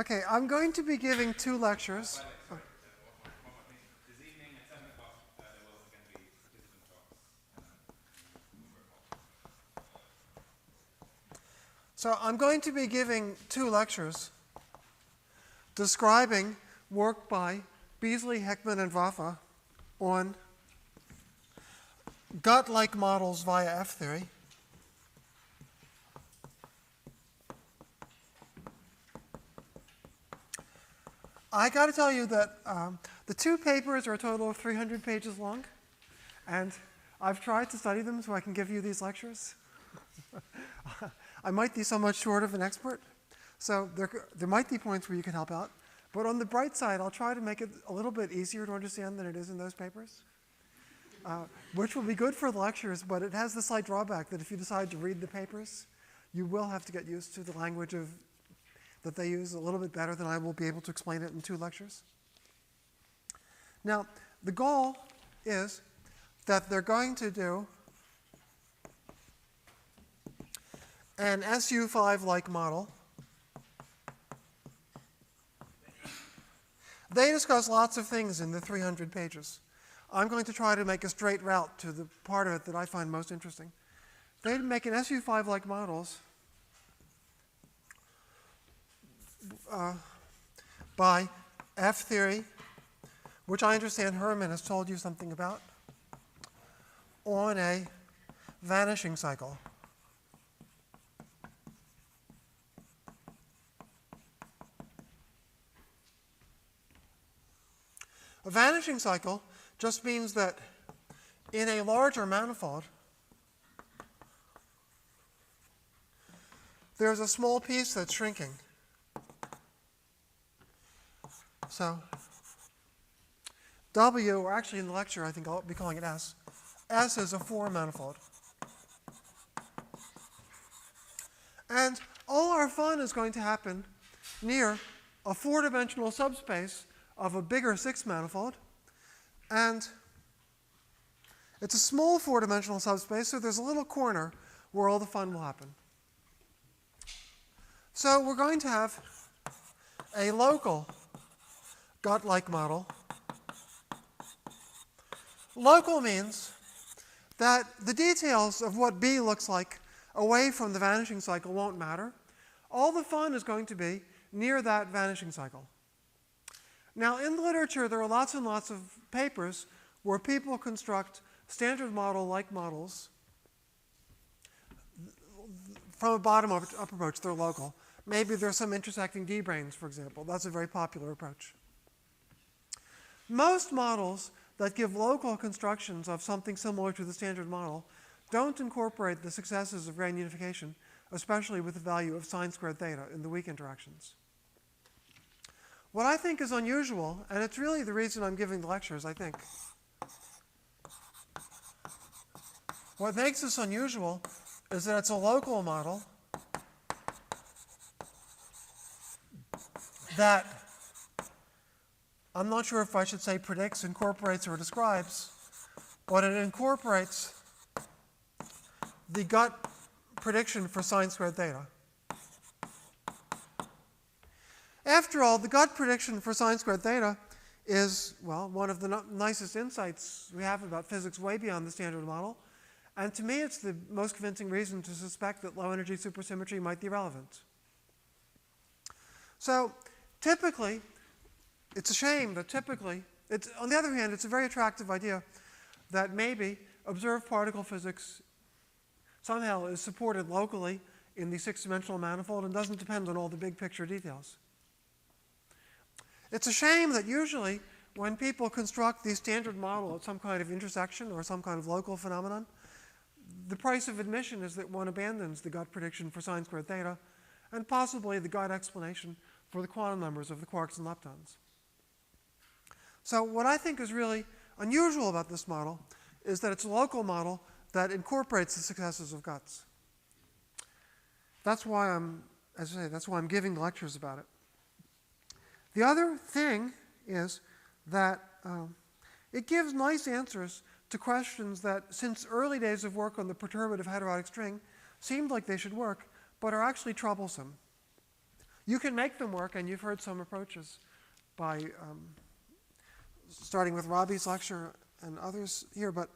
Okay, I'm going to be giving 2 lectures. One more thing. This evening at 7 o'clock, there will also going to be participant talks. So I'm going to be giving 2 lectures describing work by Beasley, Heckman, and Vafa on gut-like models via F-theory. I got to tell you that the 2 papers are a total of 300 pages long, and I've tried to study them so I can give you these lectures. I might be somewhat short of an expert, so there might be points where you can help out. But on the bright side, I'll try to make it a little bit easier to understand than it is in those papers, which will be good for the lectures, but it has the slight drawback that if you decide to read the papers, you will have to get used to the language that they use a little bit better than I will be able to explain it in 2 lectures. Now, the goal is that they're going to do an SU5-like model. They discuss lots of things in the 300 pages. I'm going to try to make a straight route to the part of it that I find most interesting. They make an SU5-like models by F-theory, which I understand Herman has told you something about, on a vanishing cycle. A vanishing cycle just means that in a larger manifold, there's a small piece that's shrinking. So W, or actually in the lecture I think I'll be calling it S. S is a 4 manifold. And all our fun is going to happen near a 4-dimensional subspace of a bigger 6 manifold. And it's a small 4-dimensional subspace, so there's a little corner where all the fun will happen. So we're going to have a local gut-like model. Local means that the details of what B looks like away from the vanishing cycle won't matter. All the fun is going to be near that vanishing cycle. Now, in the literature, there are lots and lots of papers where people construct standard model-like models. From a bottom-up approach, they're local. Maybe there's some intersecting D-branes, for example. That's a very popular approach. Most models that give local constructions of something similar to the standard model don't incorporate the successes of grand unification, especially with the value of sine squared theta in the weak interactions. What I think is unusual, and it's really the reason I'm giving the lectures, I think. What makes this unusual is that it's a local model that I'm not sure if I should say predicts, incorporates, or describes, but it incorporates the gut prediction for sine squared theta. After all, the gut prediction for sine squared theta is, well, one of the nicest insights we have about physics way beyond the standard model. And to me, it's the most convincing reason to suspect that low-energy supersymmetry might be relevant. So typically, it's a shame that typically, on the other hand, it's a very attractive idea that maybe observed particle physics somehow is supported locally in the 6-dimensional manifold and doesn't depend on all the big picture details. It's a shame that usually when people construct the standard model at some kind of intersection or some kind of local phenomenon, the price of admission is that one abandons the gut prediction for sine squared theta and possibly the gut explanation for the quantum numbers of the quarks and leptons. So what I think is really unusual about this model is that it's a local model that incorporates the successes of guts. That's why as I say, that's why I'm giving lectures about it. The other thing is that it gives nice answers to questions that, since early days of work on the perturbative heterotic string, seemed like they should work, but are actually troublesome. You can make them work, and you've heard some approaches by starting with Robbie's lecture and others here, but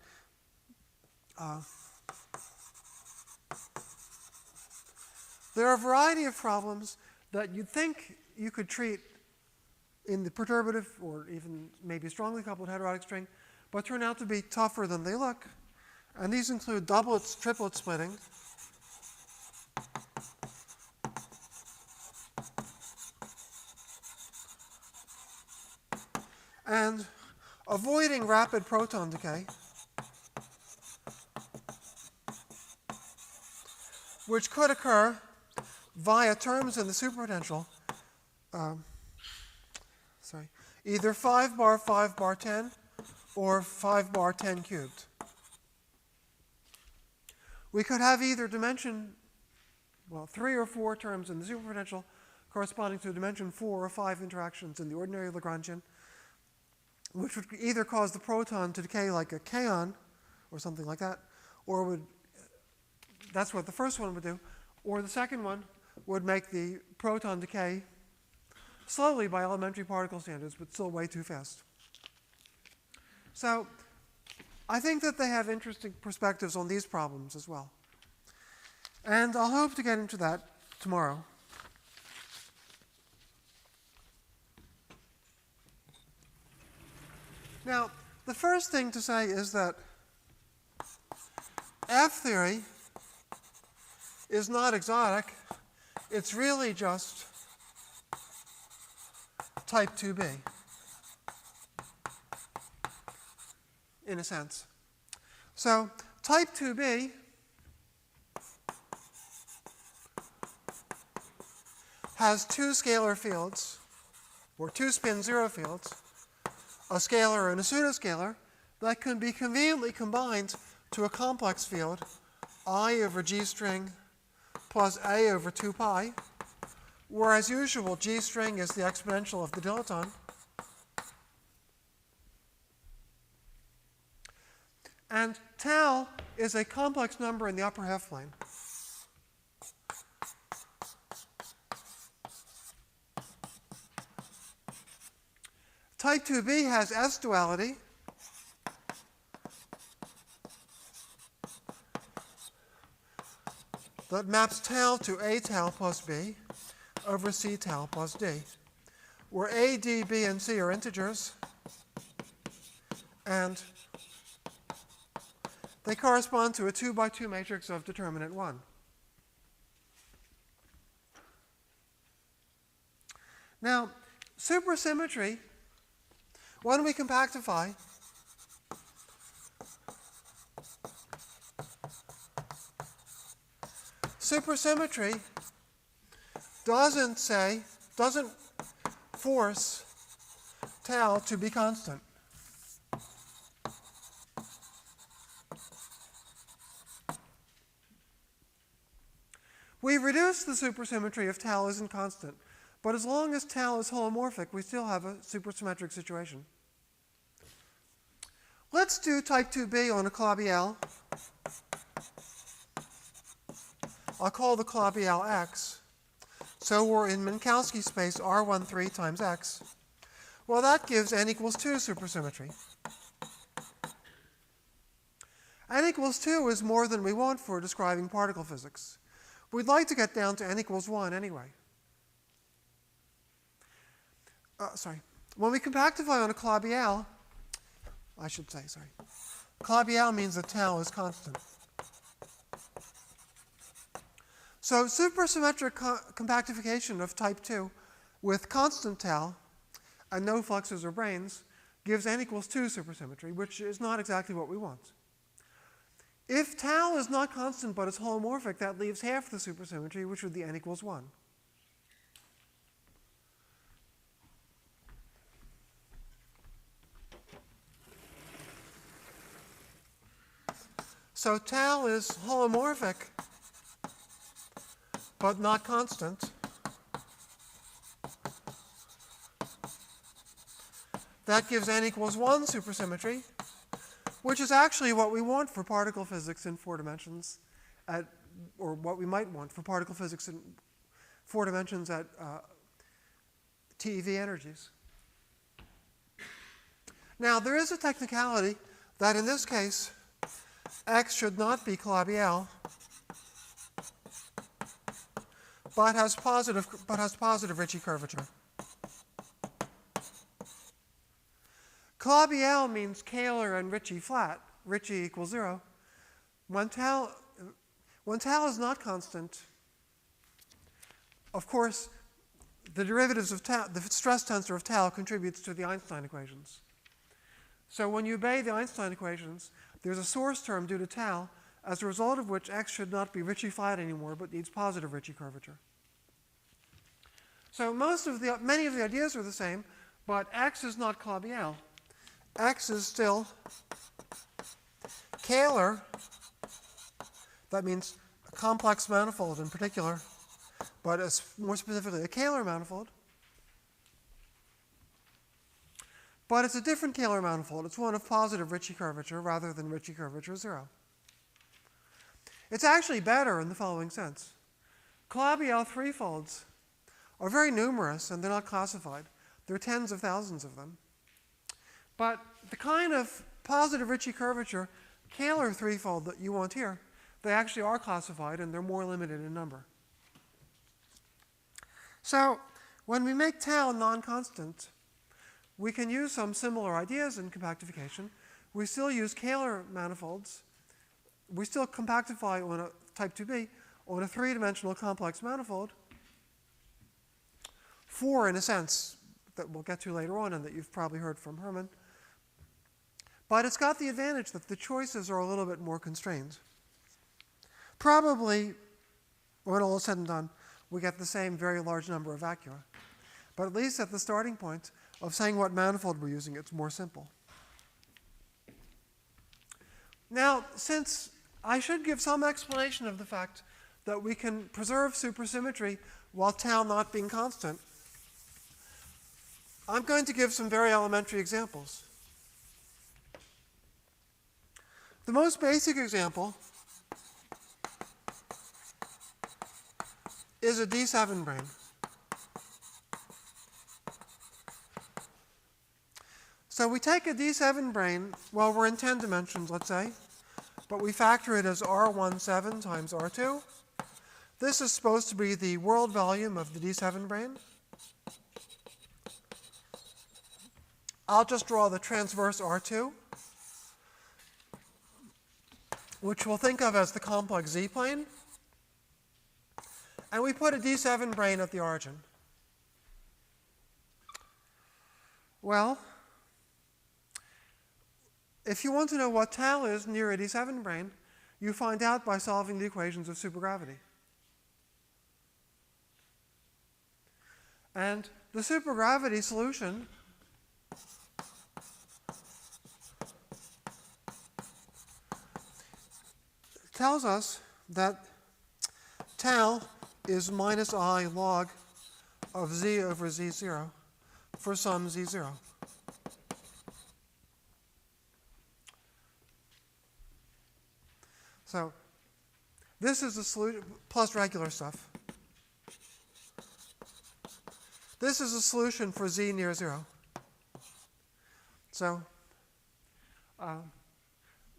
there are a variety of problems that you'd think you could treat in the perturbative or even maybe strongly coupled heterotic string, but turn out to be tougher than they look. And these include doublets, triplet splitting, and avoiding rapid proton decay, which could occur via terms in the superpotential, either 5 bar 10 or 5 bar 10 cubed. We could have either dimension, 3 or 4 terms in the superpotential corresponding to dimension 4 or 5 interactions in the ordinary Lagrangian, which would either cause the proton to decay like a kaon or something like that, or that's what the first one would do, or the second one would make the proton decay slowly by elementary particle standards, but still way too fast. So I think that they have interesting perspectives on these problems as well. And I'll hope to get into that tomorrow. Now, the first thing to say is that F-theory is not exotic. It's really just type 2b, in a sense. So type 2b has 2 scalar fields, or 2 spin 0 fields, a scalar and a pseudoscalar, that can be conveniently combined to a complex field, I over G string plus A over 2 pi, where as usual G string is the exponential of the dilaton. And tau is a complex number in the upper half plane. Type 2b has S duality. That maps tau to A tau plus B over C tau plus D, where A, D, B, and C are integers, and they correspond to a 2 by 2 matrix of determinant 1. Now, supersymmetry, when we compactify, supersymmetry doesn't force tau to be constant. We reduce the supersymmetry if tau isn't constant, but as long as tau is holomorphic, we still have a supersymmetric situation. Let's do type 2b on a Calabi-Yau. I'll call the Calabi-Yau x. So we're in Minkowski space R13 times x. Well, that gives n equals 2 supersymmetry. N equals 2 is more than we want for describing particle physics. We'd like to get down to n equals 1 anyway. When we compactify on a Calabi-Yau, Calabi-Yau means that tau is constant. So supersymmetric compactification of type 2 with constant tau and no fluxes or branes gives n equals 2 supersymmetry, which is not exactly what we want. If tau is not constant but is holomorphic, that leaves half the supersymmetry, which would be n equals 1. So tau is holomorphic but not constant. That gives n equals 1 supersymmetry, which is actually what we want for particle physics in 4 dimensions, or what we might want for particle physics 4 dimensions at TeV energies. Now, there is a technicality that in this case, X should not be Calabi-Yau, but has positive Ricci curvature. Calabi-Yau means Kähler and Ricci flat. Ricci equals 0. When tau is not constant, of course, the derivatives of tau, the stress tensor of tau contributes to the Einstein equations. So when you obey the Einstein equations, there's a source term due to tau, as a result of which X should not be Ricci flat anymore, but needs positive Ricci curvature. So many of the ideas are the same, but X is not Calabi-Yau. X is still Kähler. That means a complex manifold in particular, but more specifically a Kähler manifold. But it's a different Kähler manifold. It's one of positive Ricci curvature rather than Ricci curvature 0. It's actually better in the following sense. Calabi-Yau threefolds are very numerous and they're not classified. There are tens of thousands of them. But the kind of positive Ricci curvature Kähler threefold that you want here, they actually are classified and they're more limited in number. So when we make tau non-constant, we can use some similar ideas in compactification. We still use Kähler manifolds. We still compactify on a type 2b on a 3-dimensional complex manifold. 4 in a sense that we'll get to later on and that you've probably heard from Herman. But it's got the advantage that the choices are a little bit more constrained. Probably, when all is said and done, we get the same very large number of vacua. But at least at the starting point of saying what manifold we're using, it's more simple. Now, since I should give some explanation of the fact that we can preserve supersymmetry while tau not being constant, I'm going to give some very elementary examples. The most basic example is a D7-brane. So we take a D7-brane, well, we're in 10 dimensions, let's say, but we factor it as R17 times R2. This is supposed to be the world volume of the D7-brane. I'll just draw the transverse R2, which we'll think of as the complex Z-plane. And we put a D7-brane at the origin. Well, if you want to know what tau is near a D7-brane, you find out by solving the equations of supergravity. And the supergravity solution tells us that tau is minus I log of z over z0 for some z0. So this is the solution, plus regular stuff. This is a solution for z near 0. So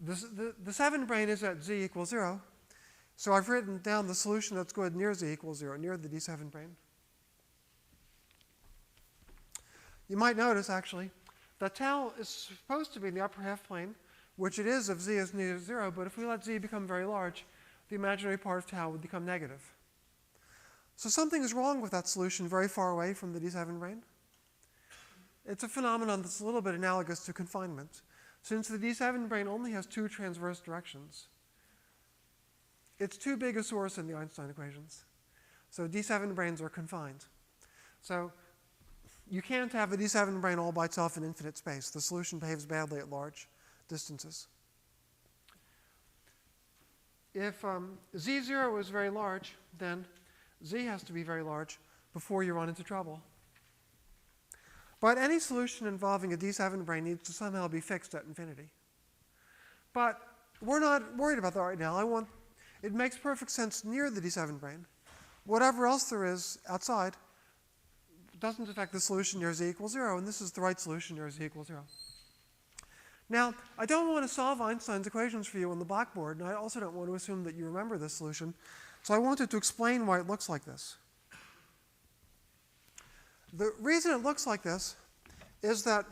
the 7-brane is at z equals 0. So I've written down the solution that's good near z equals 0, near the D7-brane. You might notice, actually, that tau is supposed to be in the upper half plane, which it is if z is near 0, but if we let z become very large, the imaginary part of tau would become negative. So something is wrong with that solution very far away from the D7-brane. It's a phenomenon that's a little bit analogous to confinement. Since the D7-brane only has 2 transverse directions, it's too big a source in the Einstein equations. So D7-branes are confined. So you can't have a D7-brane all by itself in infinite space. The solution behaves badly at large distances. If Z0 is very large, then Z has to be very large before you run into trouble. But any solution involving a D7-brane needs to somehow be fixed at infinity. But we're not worried about that right now. It makes perfect sense near the D7-brane. whatever else there is outside doesn't affect the solution near z equals 0, and this is the right solution near z equals 0. Now, I don't want to solve Einstein's equations for you on the blackboard, and I also don't want to assume that you remember this solution. So I wanted to explain why it looks like this. The reason it looks like this is that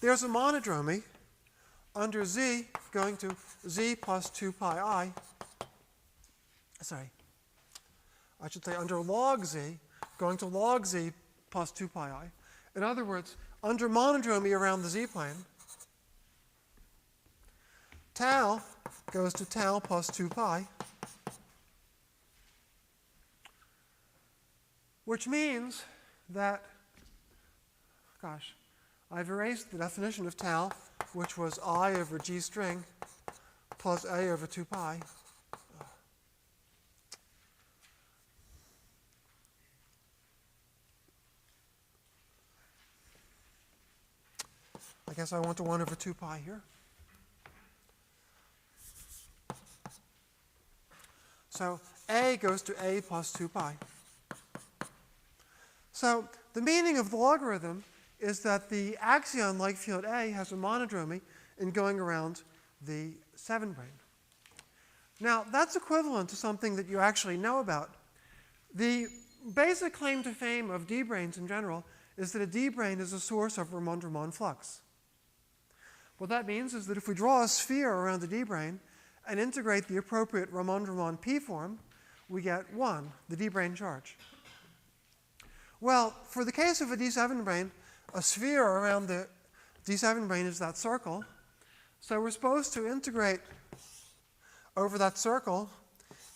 there's a monodromy under z going to z plus 2 pi I. Sorry. I should say under log z going to log z plus 2 pi I. In other words, under monodromy around the z-plane, tau goes to tau plus 2 pi, which means that, gosh, I've erased the definition of tau, which was I over g string plus a over 2 pi. I guess I want to 1 over 2 pi here. So a goes to a plus 2 pi. So the meaning of the logarithm is that the axion-like field A has a monodromy in going around the 7-brane. Now, that's equivalent to something that you actually know about. The basic claim to fame of D-branes in general is that a D-brane is a source of Ramond-Ramond flux. What that means is that if we draw a sphere around the D-brane and integrate the appropriate Ramond-Ramond P form, we get 1, the D-brane charge. Well, for the case of a D7-brane, a sphere around the D7-brane is that circle. So we're supposed to integrate over that circle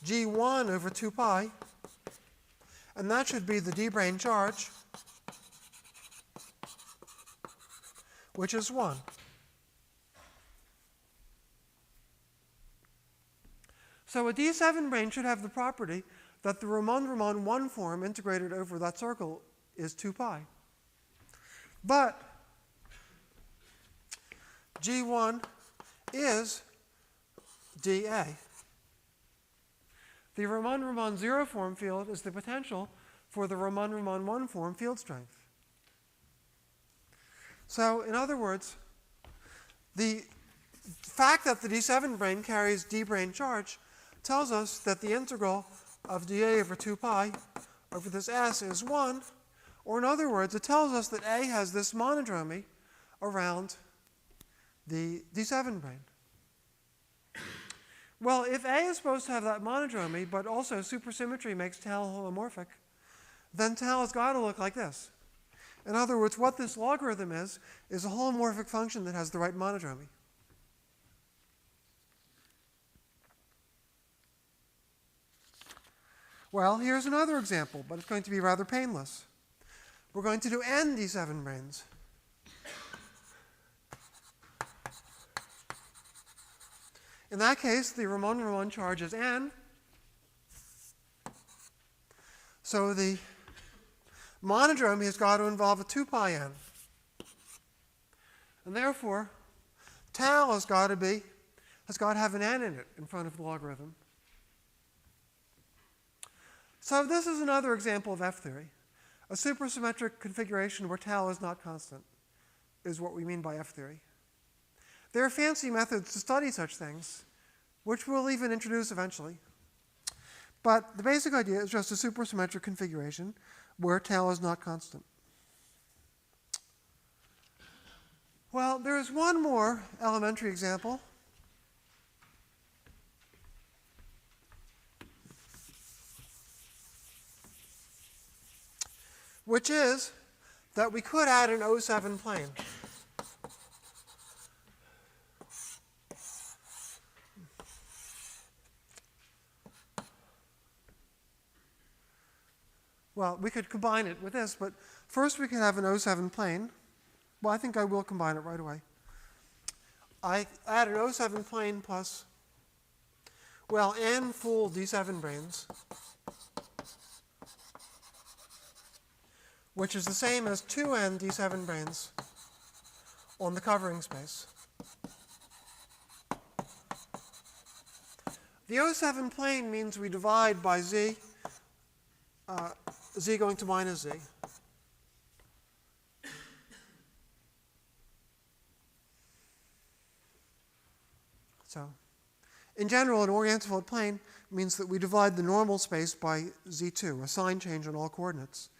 g1 over 2 pi, and that should be the D-brane charge, which is 1. So a D7-brane should have the property that the Ramond-Ramond 1 form integrated over that circle is 2 pi. But G1 is dA. The Ramond-Ramond 0 form field is the potential for the Ramond-Ramond 1 form field strength. So in other words, the fact that the D7-brane carries D-brane charge tells us that the integral of dA over 2 pi over this S is 1. Or in other words, it tells us that A has this monodromy around the D7-brane. Well, if A is supposed to have that monodromy, but also supersymmetry makes tau holomorphic, then tau has got to look like this. In other words, what this logarithm is a holomorphic function that has the right monodromy. Well, here's another example, but it's going to be rather painless. We're going to do n D7-branes. In that case, the Ramond-Ramond charge is n. So the monodromy has got to involve a 2 pi n. And therefore, tau has got to have an n in it in front of the logarithm. So this is another example of F-theory. A supersymmetric configuration where tau is not constant is what we mean by F-theory. There are fancy methods to study such things, which we'll even introduce eventually. But the basic idea is just a supersymmetric configuration where tau is not constant. Well, there is one more elementary example. Which is that we could add an O7 plane. Well, we could combine it with this, but first we could have an O7 plane. Well, I think I will combine it right away. I add an O7 plane plus, well, n full D7-branes, which is the same as 2n D7-branes on the covering space. The O7 plane means we divide by z z going to minus z. So in general, an orientifold plane means that we divide the normal space by z2, a sign change on all coordinates.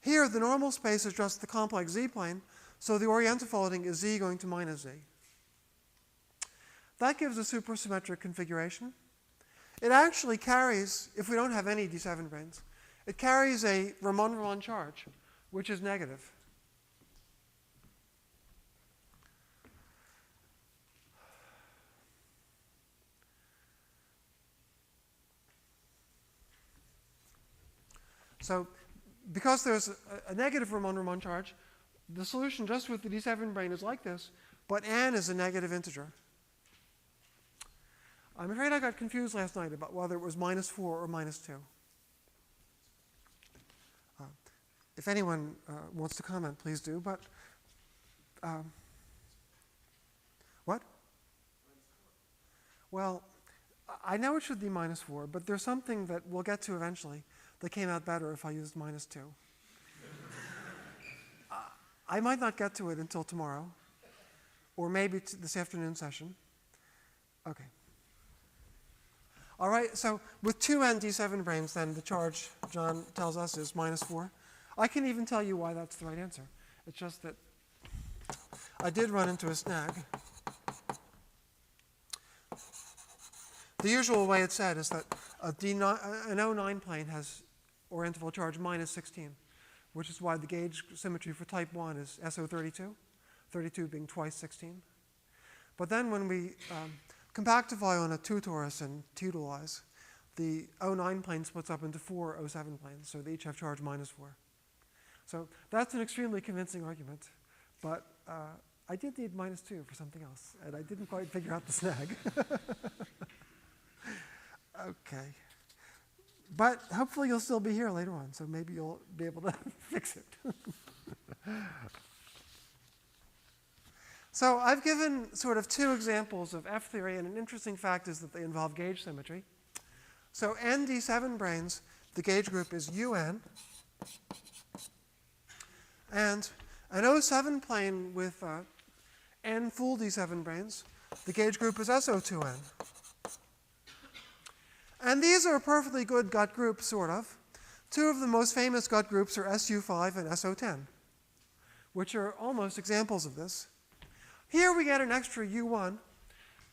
Here, the normal space is just the complex z-plane, so the orientifolding is z going to minus z. That gives a supersymmetric configuration. It actually carries, if we don't have any D7-branes, it carries a Ramon-Ramon charge, which is negative. So because there's a negative Ramon-Ramon charge, the solution just with the D7-brane is like this, but n is a negative integer. I'm afraid I got confused last night about whether it was -4 or -2. If anyone wants to comment, please do. But what? Well, I know it should be -4, but there's something that we'll get to eventually that came out better if I used -2. I might not get to it until tomorrow, or maybe this afternoon session. Okay. All right, so with 2n D7-branes, then the charge, John tells us, is -4. I can even tell you why that's the right answer. It's just that I did run into a snag. The usual way it's said is that an O9 plane has orientifold charge -16, which is why the gauge symmetry for type 1 is SO32, 32 being twice 16. But then when we compactify on a 2 torus and totalize, the O9 plane splits up into 4 O7 planes, so they each have charge -4. So that's an extremely convincing argument, but I did need -2 for something else, and I didn't quite figure out the snag. Okay. But hopefully you'll still be here later on, so maybe you'll be able to fix it. So I've given sort of 2 examples of F-theory, and an interesting fact is that they involve gauge symmetry. So n D7-branes, the gauge group is UN, and an O7 plane with n full D7-branes, the gauge group is SO2n. And these are perfectly good gut groups, sort of. 2 of the most famous gut groups are SU5 and SO10, which are almost examples of this. Here we get an extra U1,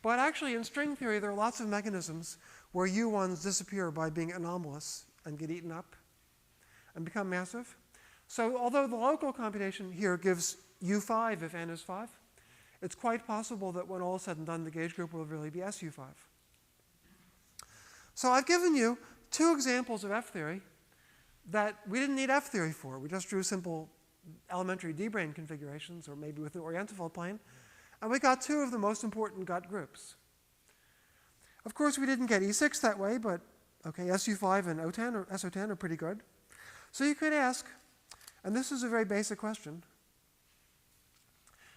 but actually in string theory there are lots of mechanisms where U1s disappear by being anomalous and get eaten up and become massive. So although the local computation here gives U5 if n is 5, it's quite possible that when all is said and done the gauge group will really be SU5. So I've given you 2 examples of F-theory that we didn't need F-theory for. We just drew simple elementary D-brane configurations, or maybe with an orientifold plane, and we got 2 of the most important gut groups. Of course, we didn't get E6 that way, but okay, SU5 and O10 or SO10 are pretty good. So you could ask, and this is a very basic question,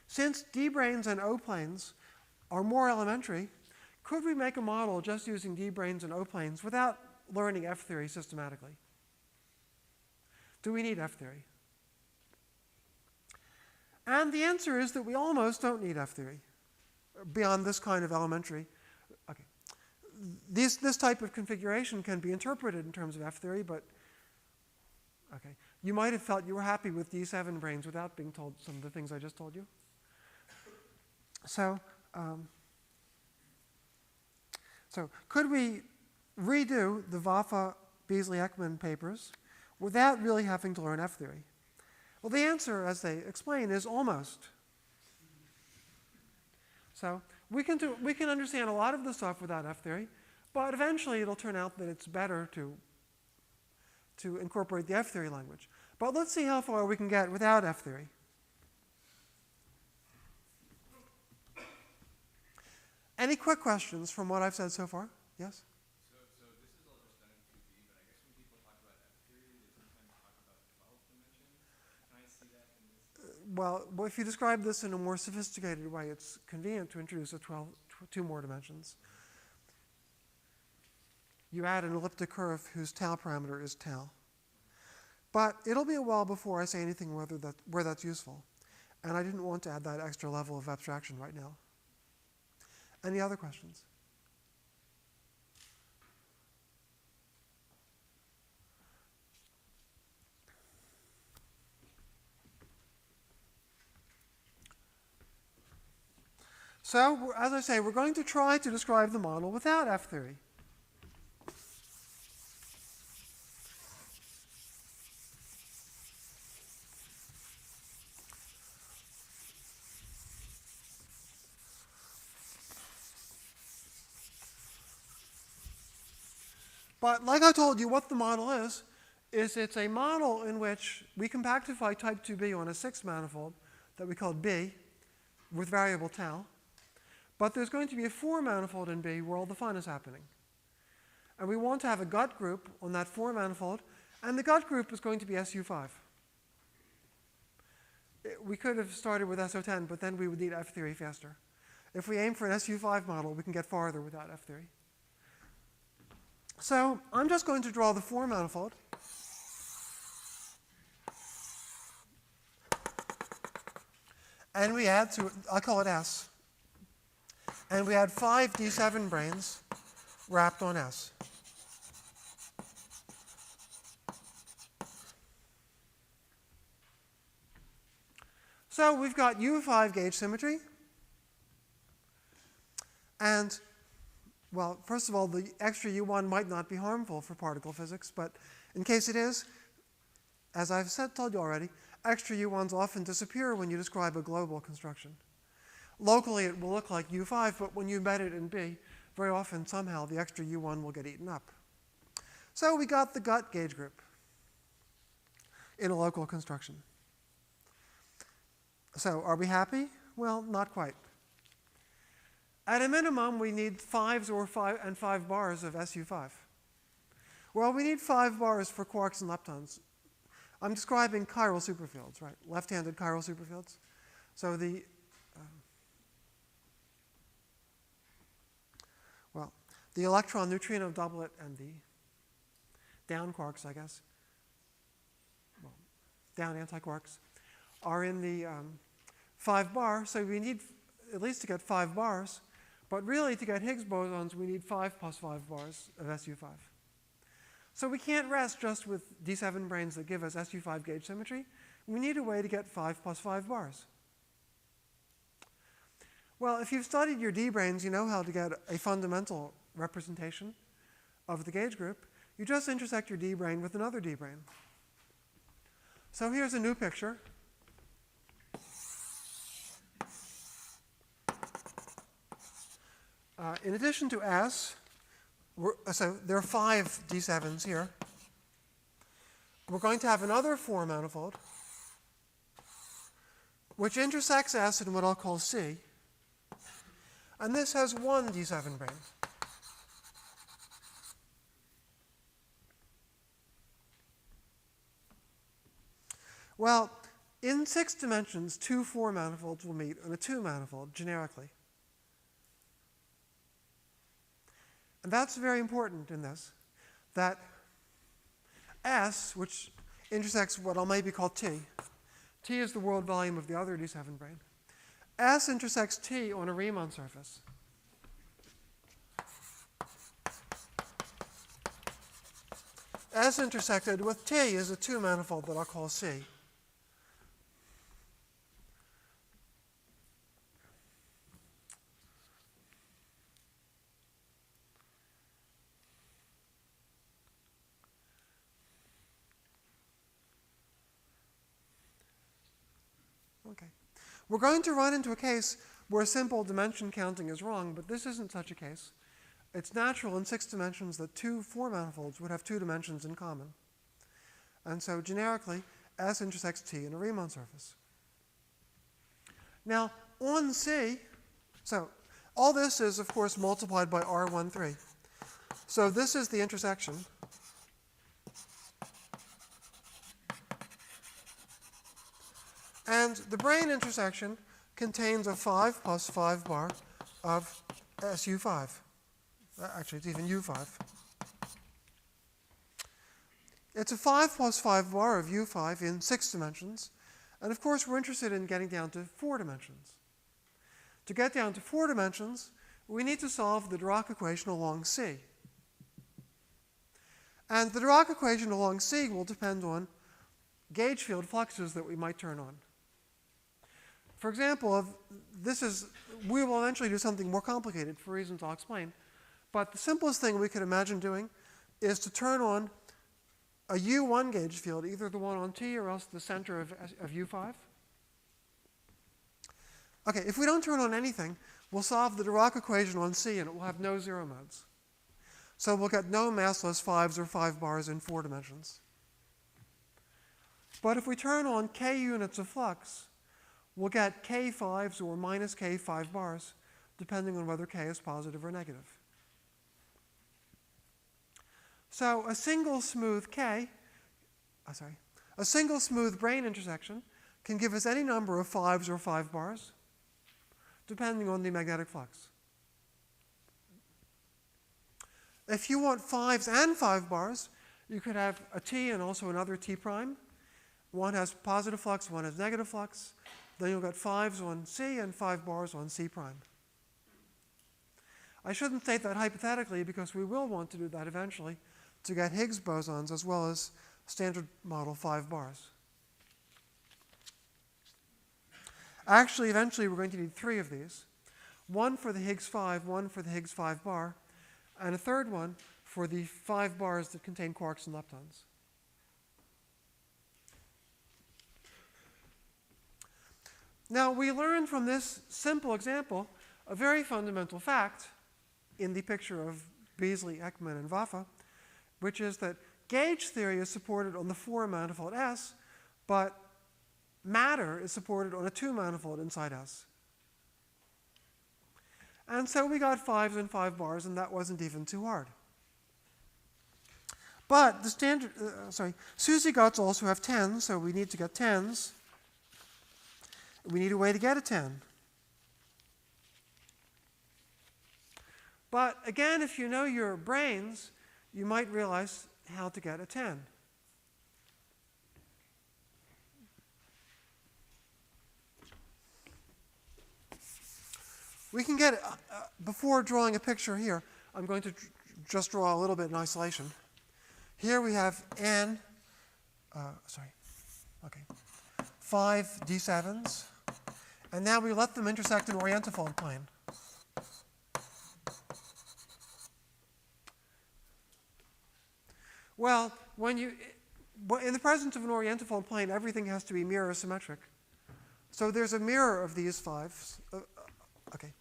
since D-branes and O-planes are more elementary, could we make a model just using D-branes and O-planes without learning F-theory systematically? Do we need F-theory? And the answer is that we almost don't need F-theory beyond this kind of elementary. Okay. This type of configuration can be interpreted in terms of F-theory, but okay. You might have felt you were happy with D7-branes without being told some of the things I just told you. So could we redo the Vafa-Beasley-Ekman papers without really having to learn F-theory? Well, the answer, as they explain, is almost. So we can understand a lot of the stuff without F-theory, but eventually it'll turn out that it's better to incorporate the F-theory language. But let's see how far we can get without F-theory. Any quick questions from what I've said so far? Yes? So this is all just done in 2D, but I guess when people talk about F-theory, they sometimes talk about 12 dimensions. Can I see that in this? Well, if you describe this in a more sophisticated way, it's convenient to introduce 2 more dimensions. You add an elliptic curve whose tau parameter is tau. But it'll be a while before I say anything where that's useful. And I didn't want to add that extra level of abstraction right now. Any other questions? So, as I say, we're going to try to describe the model without F-theory. But like I told you, what the model is it's a model in which we compactify type 2b on a 6 manifold that we called B with variable tau. But there's going to be a 4 manifold in B where all the fun is happening. And we want to have a gut group on that 4 manifold, and the gut group is going to be SU5. We could have started with SO10, but then we would need F-theory faster. If we aim for an SU5 model, we can get farther without F-theory. So I'm just going to draw the 4 manifold. And we add to it, I'll call it S. And we add 5 D7-branes wrapped on S. So we've got U5 gauge symmetry. And, well, first of all, the extra U1 might not be harmful for particle physics, but in case it is, as I've told you already, extra U1s often disappear when you describe a global construction. Locally, it will look like U5, but when you embed it in B, very often, somehow, the extra U1 will get eaten up. So we got the gut gauge group in a local construction. So are we happy? Well, not quite. At a minimum, we need 5s or 5 bars of SU5. Well, we need 5 bars for quarks and leptons. I'm describing chiral superfields, right? Left-handed chiral superfields. So the electron neutrino doublet and the down quarks, I guess, well, down antiquarks, are in the 5 bar. So we need at least to get 5 bars. But really, to get Higgs bosons, we need 5 plus 5 bars of SU5. So we can't rest just with D7-branes that give us SU5 gauge symmetry. We need a way to get 5 plus 5 bars. Well, if you've studied your D-branes, you know how to get a fundamental representation of the gauge group. You just intersect your D-brane with another D-brane. So here's a new picture. In addition to S, so there are 5 D7s here. We're going to have another 4 manifold, which intersects S in what I'll call C. And this has 1 D7-brane. Well, in 6 dimensions, 2 4 manifolds will meet on a 2 manifold generically. And that's very important in this, that S, which intersects what I'll maybe call T is the world volume of the other D7-brane. S intersects T on a Riemann surface. S intersected with T is a 2 manifold that I'll call C. Okay. We're going to run into a case where simple dimension counting is wrong, but this isn't such a case. It's natural in 6 dimensions that 2 4 manifolds would have 2 dimensions in common. And so generically, S intersects T in a Riemann surface. Now, on C, so all this is, of course, multiplied by R13. So this is the intersection. And the brane intersection contains a 5 plus 5 bar of SU5. Actually, it's even U5. It's a 5 plus 5 bar of U5 in 6 dimensions. And of course, we're interested in getting down to 4 dimensions. To get down to 4 dimensions, we need to solve the Dirac equation along C. And the Dirac equation along C will depend on gauge field fluxes that we might turn on. For example, we will eventually do something more complicated for reasons I'll explain. But the simplest thing we could imagine doing is to turn on a U1 gauge field, either the one on T or else the center of U5. Okay, if we don't turn on anything, we'll solve the Dirac equation on C and it will have no zero modes. So we'll get no massless 5s or 5 bars in 4 dimensions. But if we turn on k units of flux, we'll get k 5s or minus k 5 bars, depending on whether k is positive or negative. So a single smooth brane intersection can give us any number of 5s or 5 bars, depending on the magnetic flux. If you want 5s and 5 bars, you could have a T and also another T prime. One has positive flux, one has negative flux. Then you'll get 5s on C and 5 bars on C prime. I shouldn't state that hypothetically because we will want to do that eventually to get Higgs bosons as well as standard model 5 bars. Actually, eventually we're going to need 3 of these. One for the Higgs 5, one for the Higgs 5 bar, and a third one for the 5 bars that contain quarks and leptons. Now, we learned from this simple example a very fundamental fact in the picture of Beasley, Ekman, and Waffe, which is that gauge theory is supported on the 4 manifold S, but matter is supported on a 2 manifold inside S. And so we got 5s and 5 bars, and that wasn't even too hard. But the SUSY GOTs also have 10s, so we need to get 10s. We need a way to get a 10. But again, if you know your branes, you might realize how to get a 10. We can get, before drawing a picture here, I'm going to just draw a little bit in isolation. Here we have n, 5 D7s. And now we let them intersect an orientifold plane. Well, in the presence of an orientifold plane, everything has to be mirror symmetric. So there's a mirror of these 5s. Okay.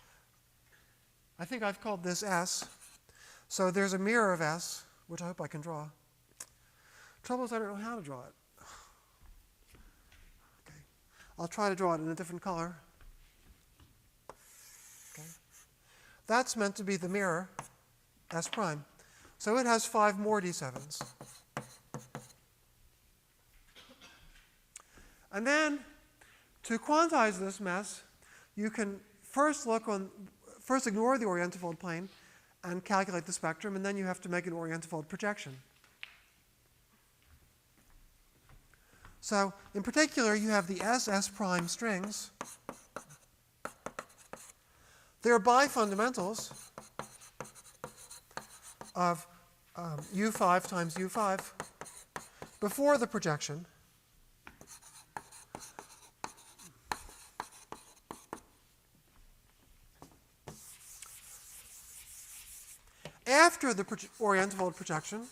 I think I've called this S. So there's a mirror of S, which I hope I can draw. Trouble is I don't know how to draw it. Okay. I'll try to draw it in a different color. Okay. That's meant to be the mirror, S prime. So it has 5 more D7s. And then, to quantize this mess, you can first ignore the orientifold plane and calculate the spectrum, and then you have to make an orientifold projection. So, in particular, you have the S prime strings. They're bifundamentals of U5 times U5 before the projection. After the orientifold projection,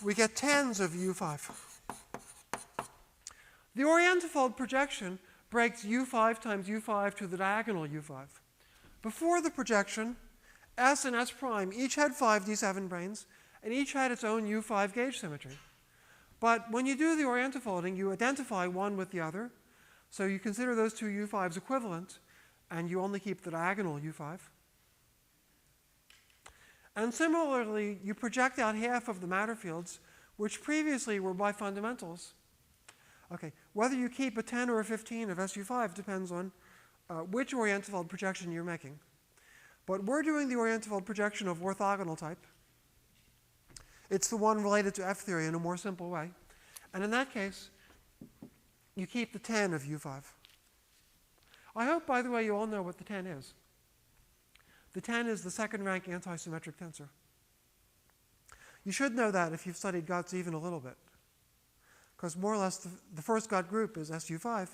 we get 10s of U5. The orientifold projection breaks U5 times U5 to the diagonal U5. Before the projection, S and S prime each had 5 D7-branes, and each had its own U5 gauge symmetry. But when you do the orientifolding, you identify one with the other. So you consider those two U5s equivalent, and you only keep the diagonal U5. And similarly, you project out half of the matter fields, which previously were bifundamentals. Okay, whether you keep a 10 or a 15 of SU5 depends on which orientifold projection you're making. But we're doing the orientifold projection of orthogonal type. It's the one related to F-theory in a more simple way. And in that case, you keep the tan of U5. I hope, by the way, you all know what the tan is. The tan is the second-rank anti-symmetric tensor. You should know that if you've studied GOTs even a little bit. Because more or less the first GOT group is SU5,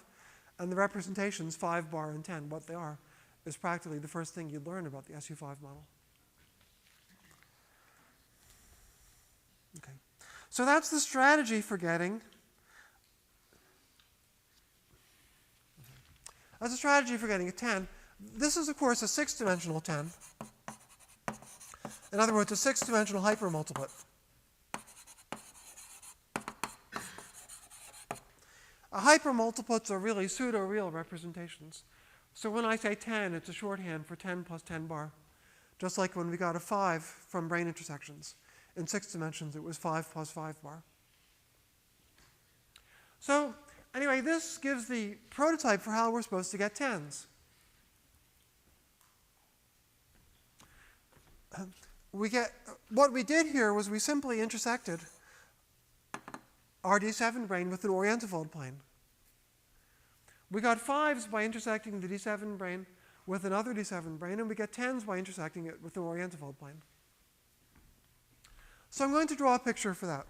and the representations 5 bar and 10, what they are, is practically the first thing you'd learn about the SU5 model. Okay. So that's the strategy for getting. That's a strategy for getting a 10. This is, of course, a 6-dimensional 10. In other words, a 6-dimensional hypermultiplet. Hypermultiplets are really pseudo-real representations. So when I say 10, it's a shorthand for 10 plus 10 bar. Just like when we got a 5 from brane intersections. In 6 dimensions, it was 5 plus 5 bar. So anyway, this gives the prototype for how we're supposed to get 10s. What we did here was we simply intersected our D7 brane with an orientifold plane. We got 5s by intersecting the D7 brane with another D7 brane, and we get 10s by intersecting it with the orientifold plane. So I'm going to draw a picture for that.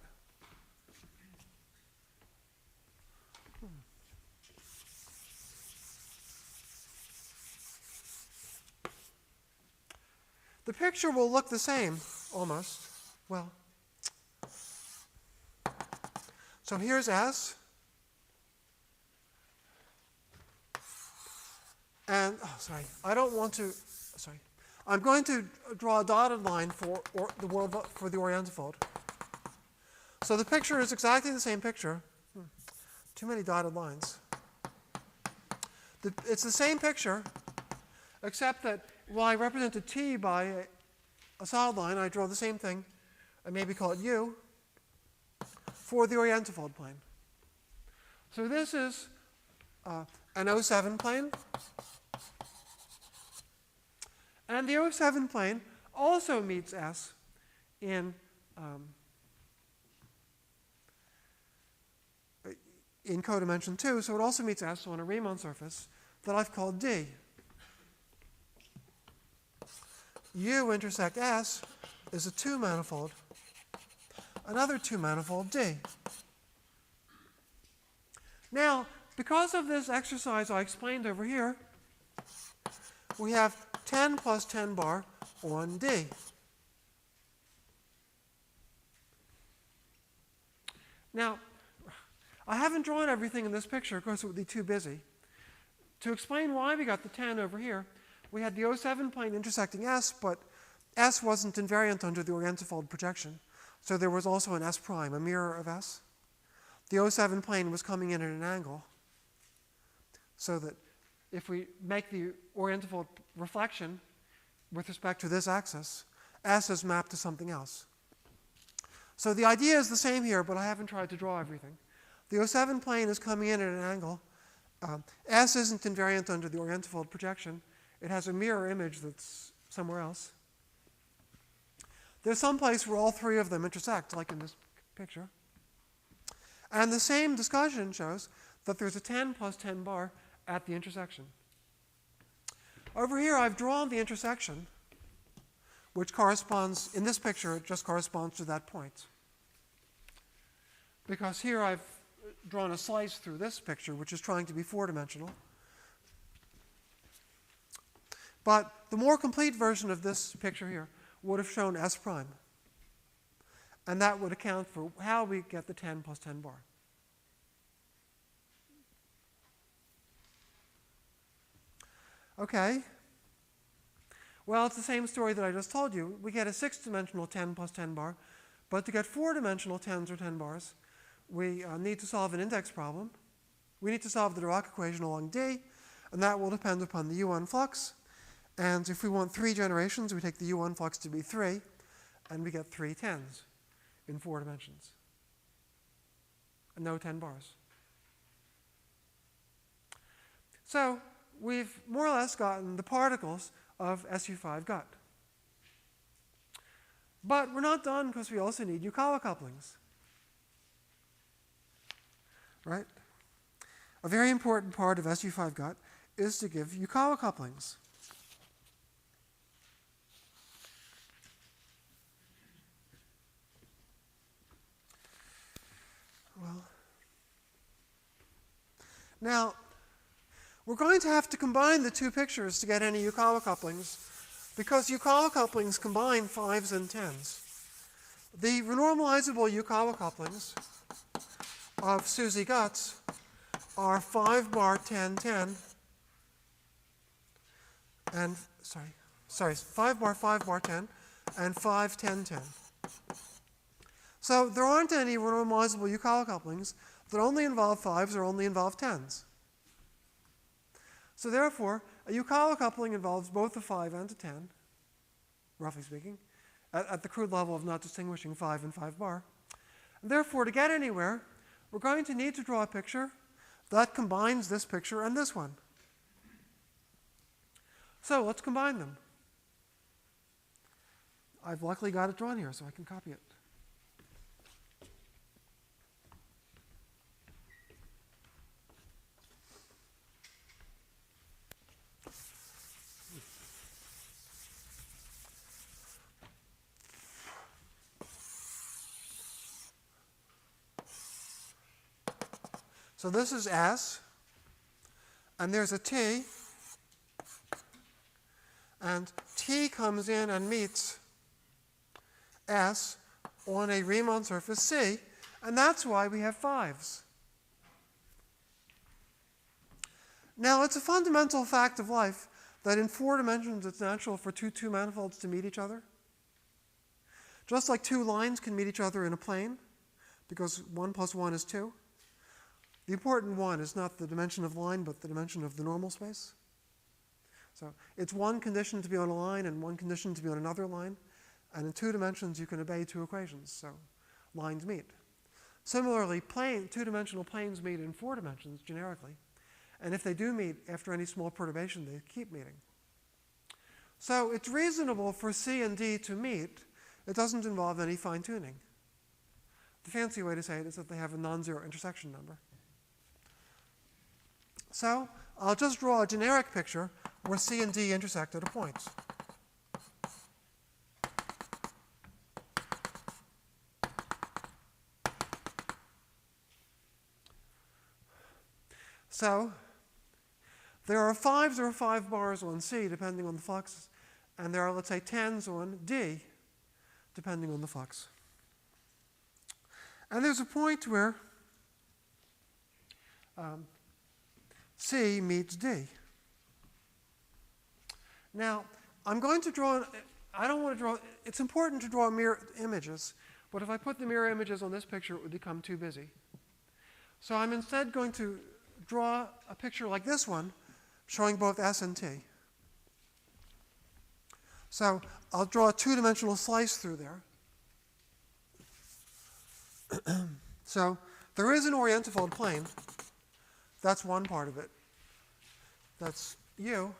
The picture will look the same, almost. Well, so here's S. And, I don't want to, I'm going to draw a dotted line for the orientifold. So the picture is exactly the same picture. Too many dotted lines. It's the same picture, except that while I represented T by a solid line, I draw the same thing, and maybe call it U, for the orientifold plane. So this is an 07 plane. And the 07 plane also meets S in codimension 2, so it also meets S on a Riemann surface that I've called D. U intersect S is a 2-manifold, another 2-manifold D. Now, because of this exercise I explained over here, we have 10 plus 10 bar on D. Now, I haven't drawn everything in this picture because it would be too busy. To explain why we got the 10 over here, we had the 07 plane intersecting S, but S wasn't invariant under the orientifold projection. So there was also an S prime, a mirror of S. The 07 plane was coming in at an angle, so that if we make the orientifold reflection with respect to this axis, S is mapped to something else. So the idea is the same here, but I haven't tried to draw everything. The 07 plane is coming in at an angle. S isn't invariant under the orientifold projection. It has a mirror image that's somewhere else. There's some place where all three of them intersect, like in this picture. And the same discussion shows that there's a 10 plus 10 bar at the intersection. Over here, I've drawn the intersection, which corresponds, in this picture, it just corresponds to that point. Because here I've drawn a slice through this picture, which is trying to be 4-dimensional. But the more complete version of this picture here would have shown S prime. And that would account for how we get the 10 plus 10 bar. Okay. Well, it's the same story that I just told you. We get a 6-dimensional 10 plus 10 bar. But to get 4-dimensional 10s or 10 bars, we need to solve an index problem. We need to solve the Dirac equation along D, and that will depend upon the U1 flux. And if we want 3 generations, we take the U1 flux to be 3, and we get 3 10s in 4 dimensions. And no 10 bars. So we've more or less gotten the particles of SU5 gut. But we're not done because we also need Yukawa couplings. Right? A very important part of SU5 gut is to give Yukawa couplings. Well, now, we're going to have to combine the two pictures to get any Yukawa couplings, because Yukawa couplings combine 5s and 10s. The renormalizable Yukawa couplings of SUSY guts are 5 bar 10 10 and 5 bar 10 and 5 10 10. So there aren't any renormalizable Yukawa couplings that only involve 5s or only involve 10s. So therefore, a Yukawa coupling involves both a 5 and a 10, roughly speaking, at the crude level of not distinguishing 5 and 5 bar. And therefore, to get anywhere, we're going to need to draw a picture that combines this picture and this one. So let's combine them. I've luckily got it drawn here, so I can copy it. So this is S, and there's a T, and T comes in and meets S on a Riemann surface C, and that's why we have 5s. Now, it's a fundamental fact of life that in 4 dimensions it's natural for two manifolds to meet each other. Just like two lines can meet each other in a plane, because 1 plus 1 is 2. The important one is not the dimension of the line, but the dimension of the normal space. So it's one condition to be on a line and one condition to be on another line. And in 2 dimensions, you can obey 2 equations. So lines meet. Similarly, two-dimensional planes meet in 4 dimensions generically. And if they do meet after any small perturbation, they keep meeting. So it's reasonable for C and D to meet. It doesn't involve any fine-tuning. The fancy way to say it is that they have a non-zero intersection number. So I'll just draw a generic picture where C and D intersect at a point. So there are 5s or 5 bars on C, depending on the flux, and there are, let's say, 10s on D, depending on the flux. And there's a point where C meets D. Now, I'm going to draw, I don't want to draw, it's important to draw mirror images, but if I put the mirror images on this picture, it would become too busy. So I'm instead going to draw a picture like this one, showing both S and T. So I'll draw a 2-dimensional slice through there. So there is an orientifold plane. That's one part of it. That's U.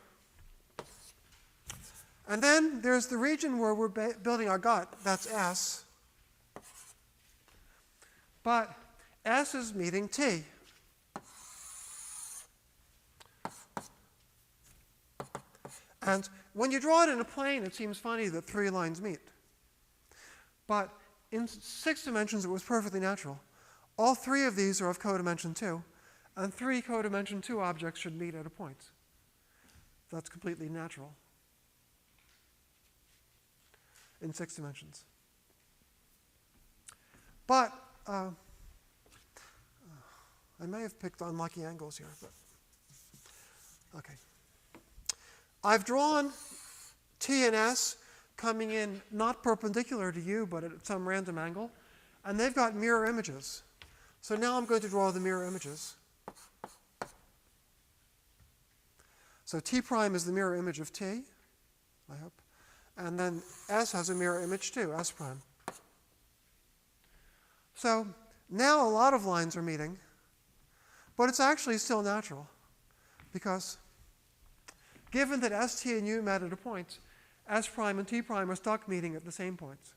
And then there's the region where we're building our gut. That's S. But S is meeting T. And when you draw it in a plane, it seems funny that 3 lines meet. But in 6 dimensions, it was perfectly natural. All 3 of these are of codimension 2, and 3 codimension 2 objects should meet at a point. That's completely natural in 6 dimensions. But I may have picked unlucky angles here, but okay. I've drawn T and S coming in not perpendicular to U, but at some random angle, and they've got mirror images. So now I'm going to draw the mirror images. So T prime is the mirror image of T, I hope. And then S has a mirror image too, S prime. So now a lot of lines are meeting, but it's actually still natural, because given that S, T, and U met at a point, S prime and T prime are stuck meeting at the same points.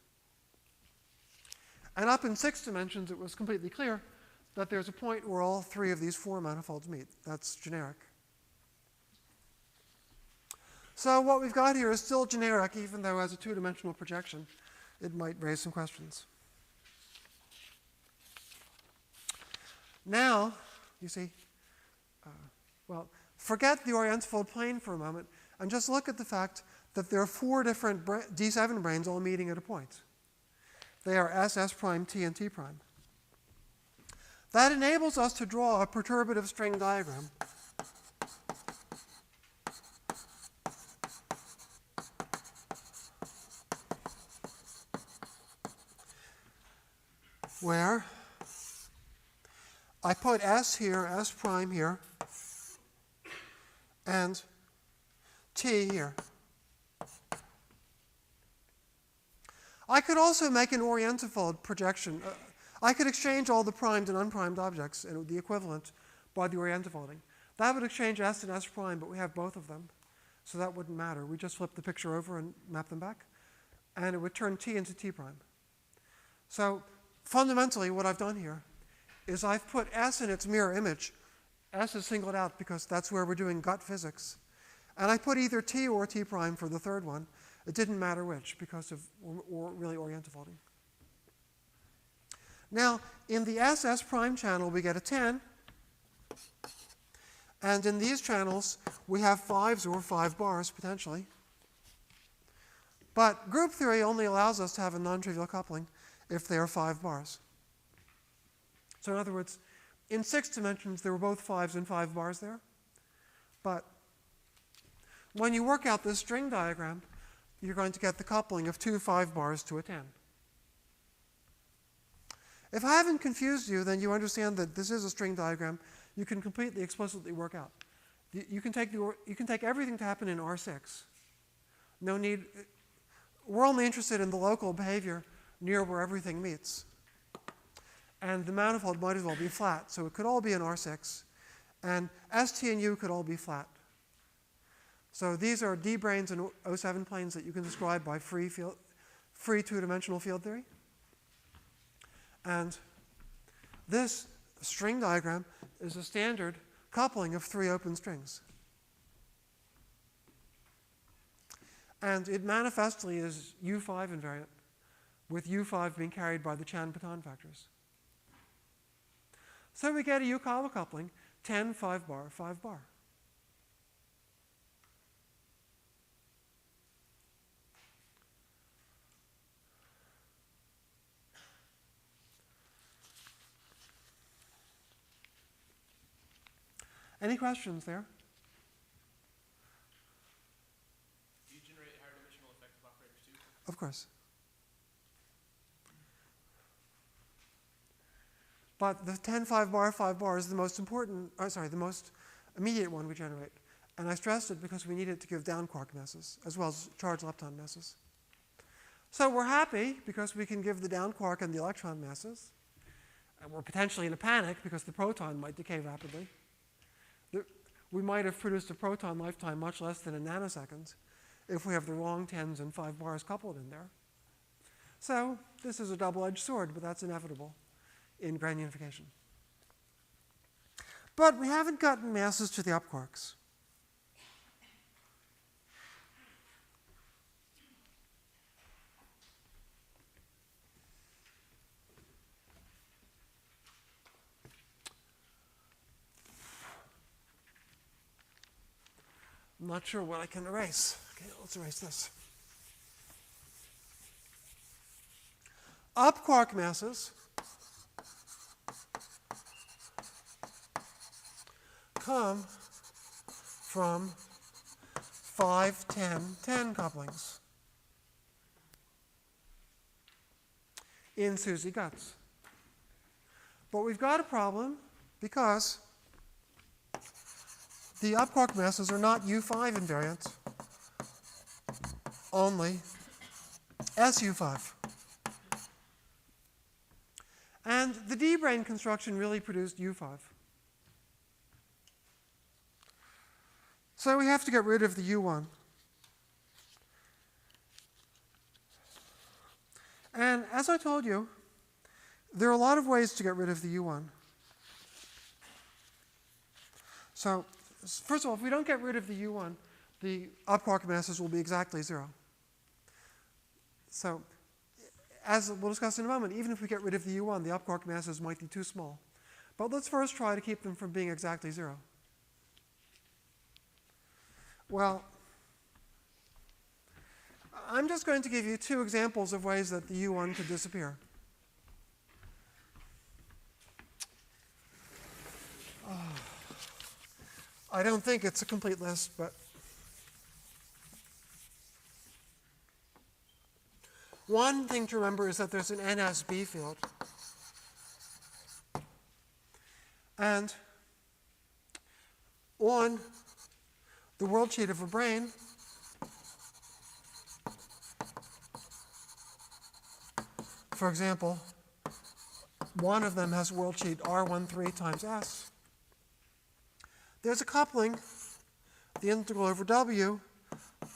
And up in 6 dimensions, it was completely clear that there's a point where all 3 of these 4 manifolds meet. That's generic. So what we've got here is still generic, even though as a 2-dimensional projection, it might raise some questions. Now, you see, well, forget the orientifold plane for a moment and just look at the fact that there are 4 different D7 branes all meeting at a point. They are S, S prime, T, and T prime. That enables us to draw a perturbative string diagram. Where I put S here, S prime here, and T here. I could also make an orientifold projection. I could exchange all the primed and unprimed objects, and it would be equivalent by the orientifolding. That would exchange S and S prime, but we have both of them, so that wouldn't matter. We just flip the picture over and map them back, and it would turn T into T prime. So fundamentally, what I've done here is I've put S in its mirror image. S is singled out because that's where we're doing gut physics. And I put either T or T prime for the third one. It didn't matter which because of really orientifolding. Now, in the S prime channel, we get a 10. And in these channels, we have 5s or 5 bars, potentially. But group theory only allows us to have a non-trivial coupling if they are 5 bars. So in other words, in 6 dimensions, there were both 5s and 5 bars there. But when you work out this string diagram, you're going to get the coupling of 2 5 bars to a 10. If I haven't confused you, then you understand that this is a string diagram you can completely explicitly work out. You can take everything to happen in R6. No need. We're only interested in the local behavior near where everything meets. And the manifold might as well be flat, so it could all be in R6. And S, T, and U could all be flat. So these are D-branes and O7 planes that you can describe by free 2-dimensional field theory. And this string diagram is a standard coupling of 3 open strings. And it manifestly is U5 invariant, with U5 being carried by the Chan-Paton factors. So we get a Yukawa coupling, 10, 5 bar, 5 bar. Any questions there? Do you generate higher dimensional effective operators too? Of course. But the 10, 5 bar, 5 bar is the most important, the most immediate one we generate. And I stressed it because we need it to give down quark masses, as well as charged lepton masses. So we're happy because we can give the down quark and the electron masses. And we're potentially in a panic because the proton might decay rapidly. We might have produced a proton lifetime much less than a nanosecond if we have the wrong 10s and 5 bars coupled in there. So this is a double-edged sword, but that's inevitable in grand unification. But we haven't gotten masses to the up quarks. I'm not sure what I can erase. Okay, let's erase this. Up quark masses come from 5, 10, 10 couplings in SUSY guts. But we've got a problem because the up quark masses are not U5 invariant, only SU5. And the D-brane construction really produced U5. So we have to get rid of the U1. And as I told you, there are a lot of ways to get rid of the U1. So first of all, if we don't get rid of the U1, the up-quark masses will be exactly 0. So as we'll discuss in a moment, even if we get rid of the U1, the up-quark masses might be too small. But let's first try to keep them from being exactly 0. Well, I'm just going to give you 2 examples of ways that the U1 could disappear. I don't think it's a complete list, but one thing to remember is that there's an NSB field. And on the world sheet of a brane, for example, one of them has world sheet R13 times S. There's a coupling, the integral over W,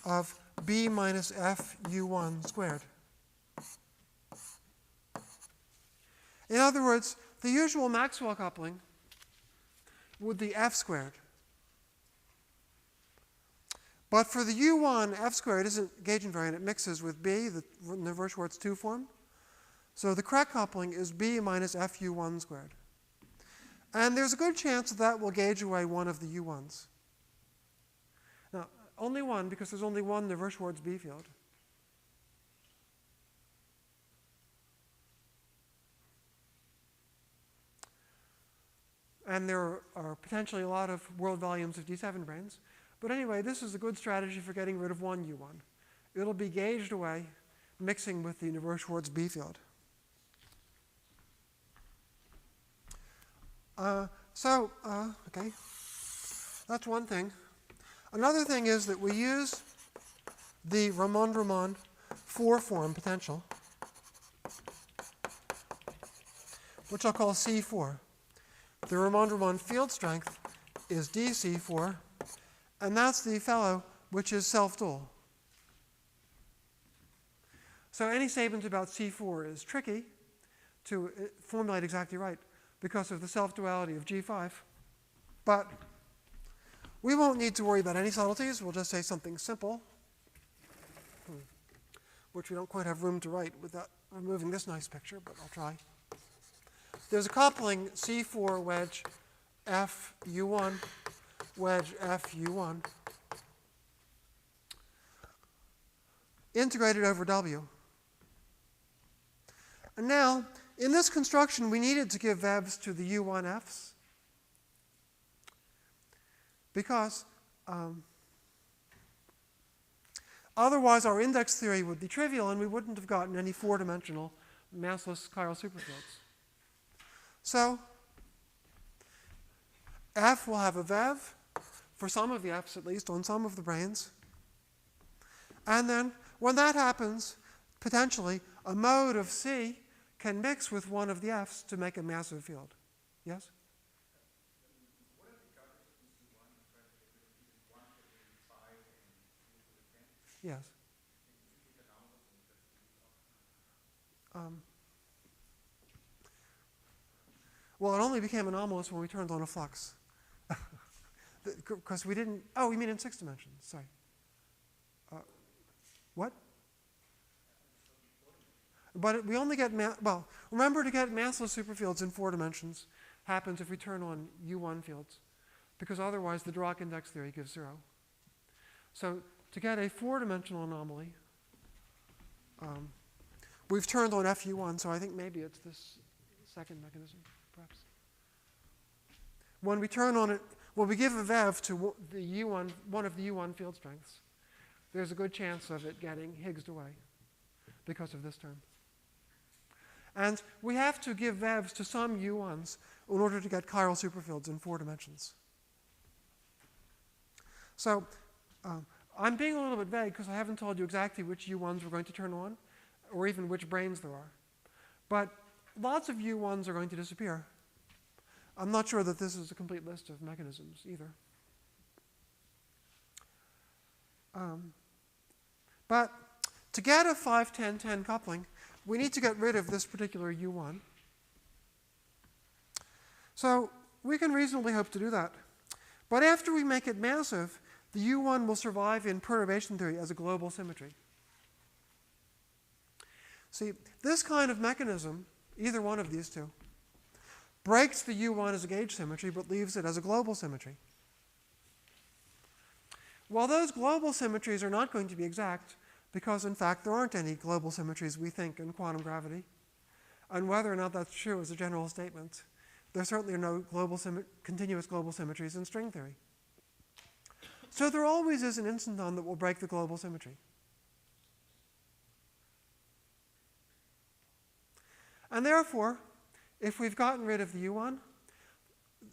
of B minus F U1 squared. In other words, the usual Maxwell coupling would be F squared. But for the U1, F squared isn't gauge invariant. It mixes with B, the Navier-Schwarz 2 form. So the correct coupling is B minus F U1 squared. And there's a good chance that that will gauge away one of the U1s. Now, only one, because there's only one Navier-Schwarz B field. And there are potentially a lot of world volumes of D7-branes. But anyway, this is a good strategy for getting rid of one U1. It'll be gauged away, mixing with the Navier-Schwarz B field. Okay, that's one thing. Another thing is that we use the Ramond-Ramond 4 form potential, which I'll call C4. The Ramond-Ramond field strength is dC4, and that's the fellow which is self-dual. So any statement about C4 is tricky to formulate exactly right, because of the self-duality of G5. But we won't need to worry about any subtleties. We'll just say something simple, which we don't quite have room to write without removing this nice picture, but I'll try. There's a coupling C4 wedge F U1, wedge F U1, integrated over W. And now, in this construction, we needed to give vebs to the U1Fs because otherwise our index theory would be trivial and we wouldn't have gotten any 4-dimensional massless chiral superfields. So F will have a vev, for some of the Fs at least, on some of the branes. And then when that happens, potentially a mode of C can mix with one of the Fs to make a massive field. Yes? What if we got rid of this U1 and tried to get rid of even 1 to the 5 and 2 to the 10? Yes. Well, it only became anomalous when we turned on a flux. Because we didn't, oh, we mean in 6 dimensions, sorry. What? But we only get, well, remember to get massless superfields in 4 dimensions happens if we turn on U1 fields, because otherwise the Dirac index theory gives 0. So to get a 4-dimensional anomaly, we've turned on FU1, so I think maybe it's this second mechanism, perhaps. When we turn on it, when we give a vev to the U1, one of the U1 field strengths, there's a good chance of it getting Higgsed away because of this term. And we have to give vevs to some U1s in order to get chiral superfields in 4 dimensions. So I'm being a little bit vague because I haven't told you exactly which U1s we're going to turn on, or even which branes there are. But lots of U1s are going to disappear. I'm not sure that this is a complete list of mechanisms either. But to get a 5-10-10 coupling, we need to get rid of this particular U1. So we can reasonably hope to do that. But after we make it massive, the U1 will survive in perturbation theory as a global symmetry. See, this kind of mechanism, either one of these two, breaks the U1 as a gauge symmetry but leaves it as a global symmetry. Well, those global symmetries are not going to be exact because, in fact, there aren't any global symmetries, we think, in quantum gravity. And whether or not that's true is a general statement. There certainly are no continuous global symmetries in string theory. So there always is an instanton that will break the global symmetry. And therefore, if we've gotten rid of the U1,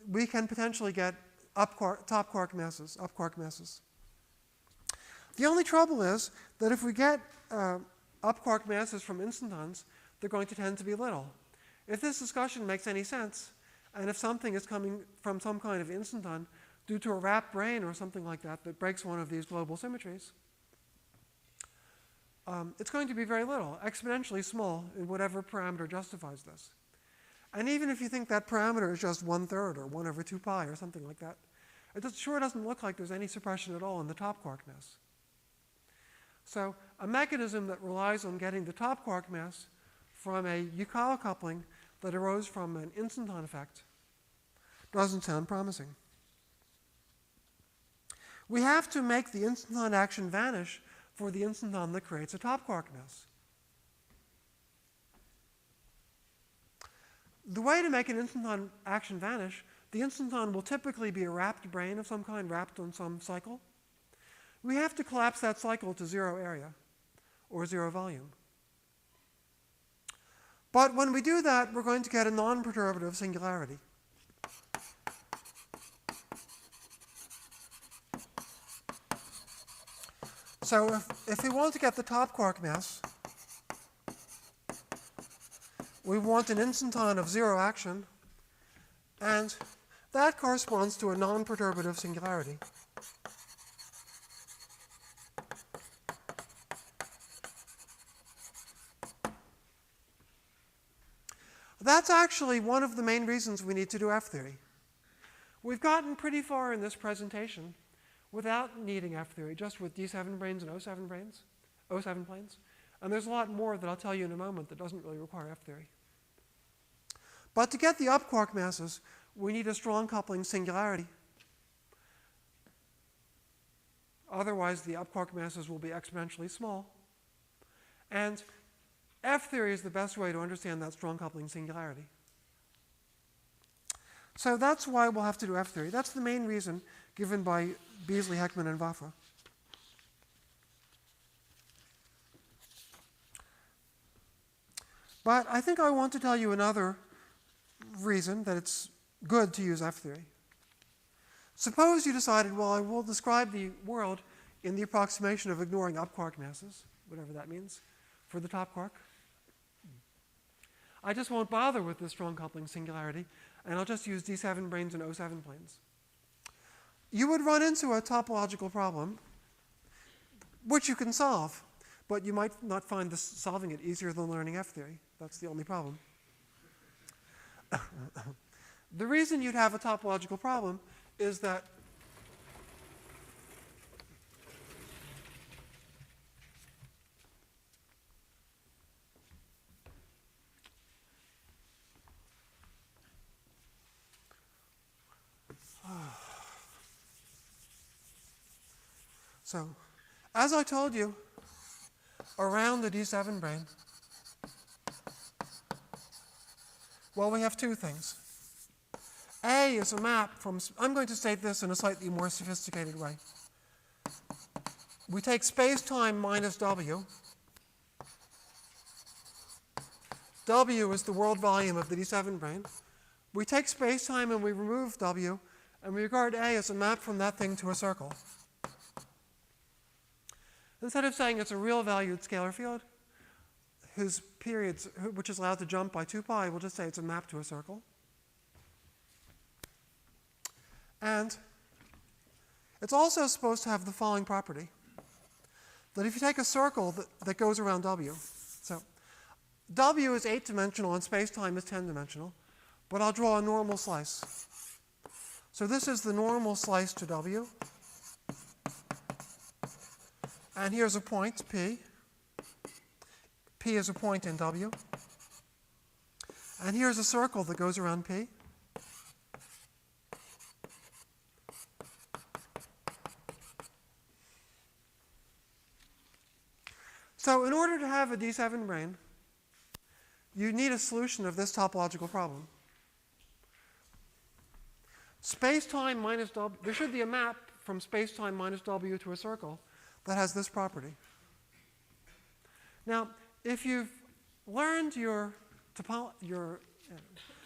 we can potentially get top quark masses, up quark masses. The only trouble is that if we get up quark masses from instantons, they're going to tend to be little. If this discussion makes any sense, and if something is coming from some kind of instanton due to a wrapped brane or something like that that breaks one of these global symmetries, it's going to be very little, exponentially small in whatever parameter justifies this. And even if you think that parameter is just 1/3 or 1 over 2 pi or something like that, it sure doesn't look like there's any suppression at all in the top quark mass. So a mechanism that relies on getting the top quark mass from a Yukawa coupling that arose from an instanton effect doesn't sound promising. We have to make the instanton action vanish for the instanton that creates a top quark mass. The way to make an instanton action vanish, the instanton will typically be a wrapped brane of some kind, wrapped on some cycle. We have to collapse that cycle to 0 area or 0 volume. But when we do that, we're going to get a non-perturbative singularity. So if we want to get the top quark mass, we want an instanton of 0 action, and that corresponds to a non-perturbative singularity. That's actually one of the main reasons we need to do F-theory. We've gotten pretty far in this presentation without needing F-theory, just with D7-branes and O7 planes. And there's a lot more that I'll tell you in a moment that doesn't really require F-theory. But to get the up quark masses, we need a strong coupling singularity. Otherwise, the up quark masses will be exponentially small. And F-theory is the best way to understand that strong coupling singularity. So that's why we'll have to do F-theory. That's the main reason given by Beasley, Heckman, and Waffe. But I think I want to tell you another reason that it's good to use F-theory. Suppose you decided, well, I will describe the world in the approximation of ignoring up quark masses, whatever that means, for the top quark. I just won't bother with this strong coupling singularity, and I'll just use D7-branes and O7 planes. You would run into a topological problem, which you can solve, but you might not find solving it easier than learning F-theory. That's the only problem. The reason you'd have a topological problem is that so, as I told you, around the D7 brane, well, we have two things. A is a map from, I'm going to state this in a slightly more sophisticated way. We take space-time minus W. W is the world volume of the D7 brane. We take space-time and we remove W, and we regard A as a map from that thing to a circle. Instead of saying it's a real valued scalar field, whose periods, which is allowed to jump by 2 pi, we'll just say it's a map to a circle. And it's also supposed to have the following property. that if you take a circle that goes around W, so W is 8-dimensional and space-time is 10-dimensional, but I'll draw a normal slice. So this is the normal slice to W. And here's a point, P. P is a point in W. And here's a circle that goes around P. So in order to have a D7 brane, you need a solution of this topological problem. Space-time minus W, there should be a map from space-time minus W to a circle that has this property. Now, if you've learned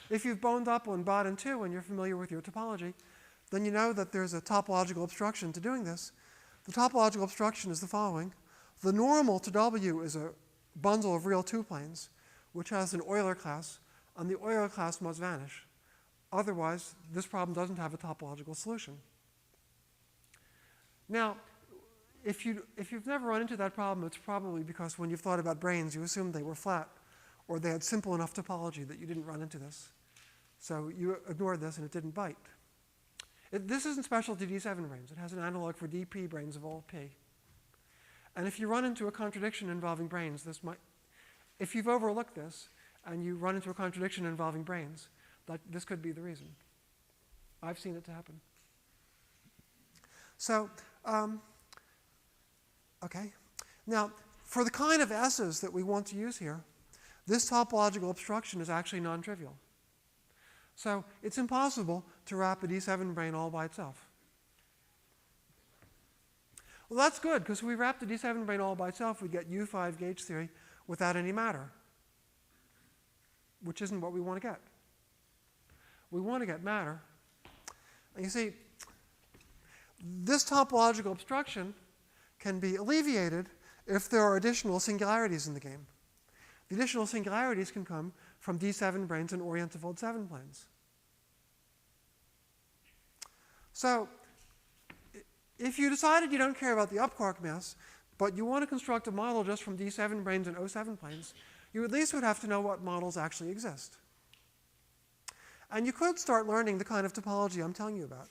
if you've boned up on Bodin 2 and you're familiar with your topology, then you know that there's a topological obstruction to doing this. The topological obstruction is the following. The normal to W is a bundle of real two-planes, which has an Euler class, and the Euler class must vanish. Otherwise, this problem doesn't have a topological solution. Now, if you've never run into that problem, it's probably because when you've thought about branes, you assumed they were flat, or they had simple enough topology that you didn't run into this. So you ignored this, and it didn't bite. This isn't special to D7 branes. It has an analog for DP branes of all P. And if you run into a contradiction involving branes, if you've overlooked this, and you run into a contradiction involving branes, this could be the reason. I've seen it to happen. So, okay. Now, for the kind of S's that we want to use here, this topological obstruction is actually non-trivial. So it's impossible to wrap a D7 brane all by itself. Well, that's good, because if we wrap the D7 brane all by itself, we get U5 gauge theory without any matter, which isn't what we want to get. We want to get matter. And you see, this topological obstruction can be alleviated if there are additional singularities in the game. The additional singularities can come from D7 branes and orientifold 7 planes. So if you decided you don't care about the up quark mass, but you want to construct a model just from D7 branes and O7 planes, you at least would have to know what models actually exist. And you could start learning the kind of topology I'm telling you about.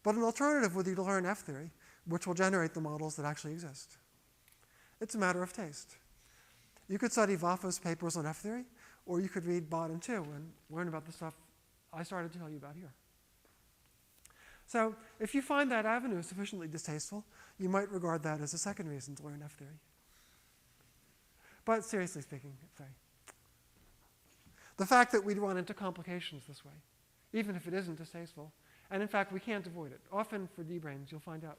But an alternative would be to learn F-theory, which will generate the models that actually exist. It's a matter of taste. You could study Vafa's papers on F-theory, or you could read Bodin 2 and learn about the stuff I started to tell you about here. So if you find that avenue sufficiently distasteful, you might regard that as a second reason to learn F-theory. But seriously speaking, sorry. The fact that we'd run into complications this way, even if it isn't distasteful, and in fact, we can't avoid it. Often for D-branes, you'll find out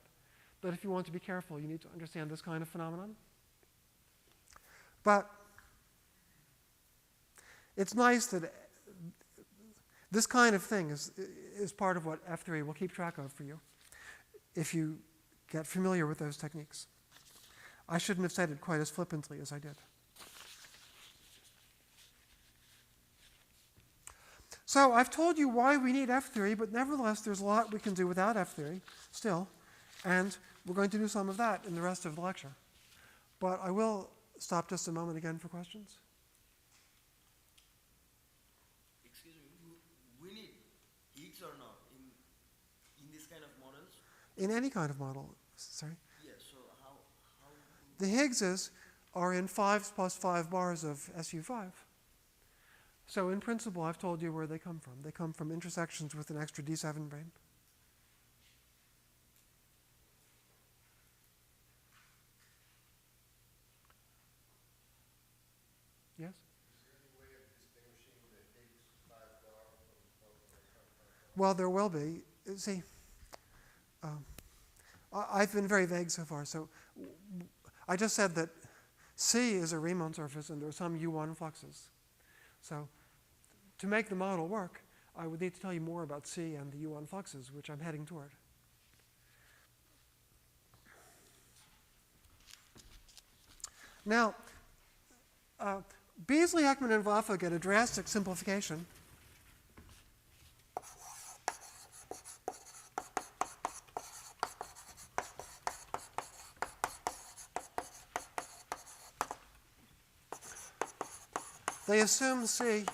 that if you want to be careful, you need to understand this kind of phenomenon. But it's nice that this kind of thing is part of what F-theory will keep track of for you if you get familiar with those techniques. I shouldn't have said it quite as flippantly as I did. So I've told you why we need F-theory, but nevertheless, there's a lot we can do without F-theory still, and we're going to do some of that in the rest of the lecture. But I will stop just a moment again for questions. Excuse me, we need Higgs or not in this kind of models? In any kind of model, sorry? Yes, so how the Higgses are in 5s plus 5 bars of SU5. So in principle, I've told you where they come from. They come from intersections with an extra D7 brane. Yes? Is there any way of distinguishing the Higgs 5-bar from Well, there will be. See, I've been very vague so far. So I just said that C is a Riemann surface and there are some U1 fluxes. So to make the model work, I would need to tell you more about C and the U1 fluxes, which I'm heading toward. Now, Beasley, Heckman, and Vafa get a drastic simplification. they assume C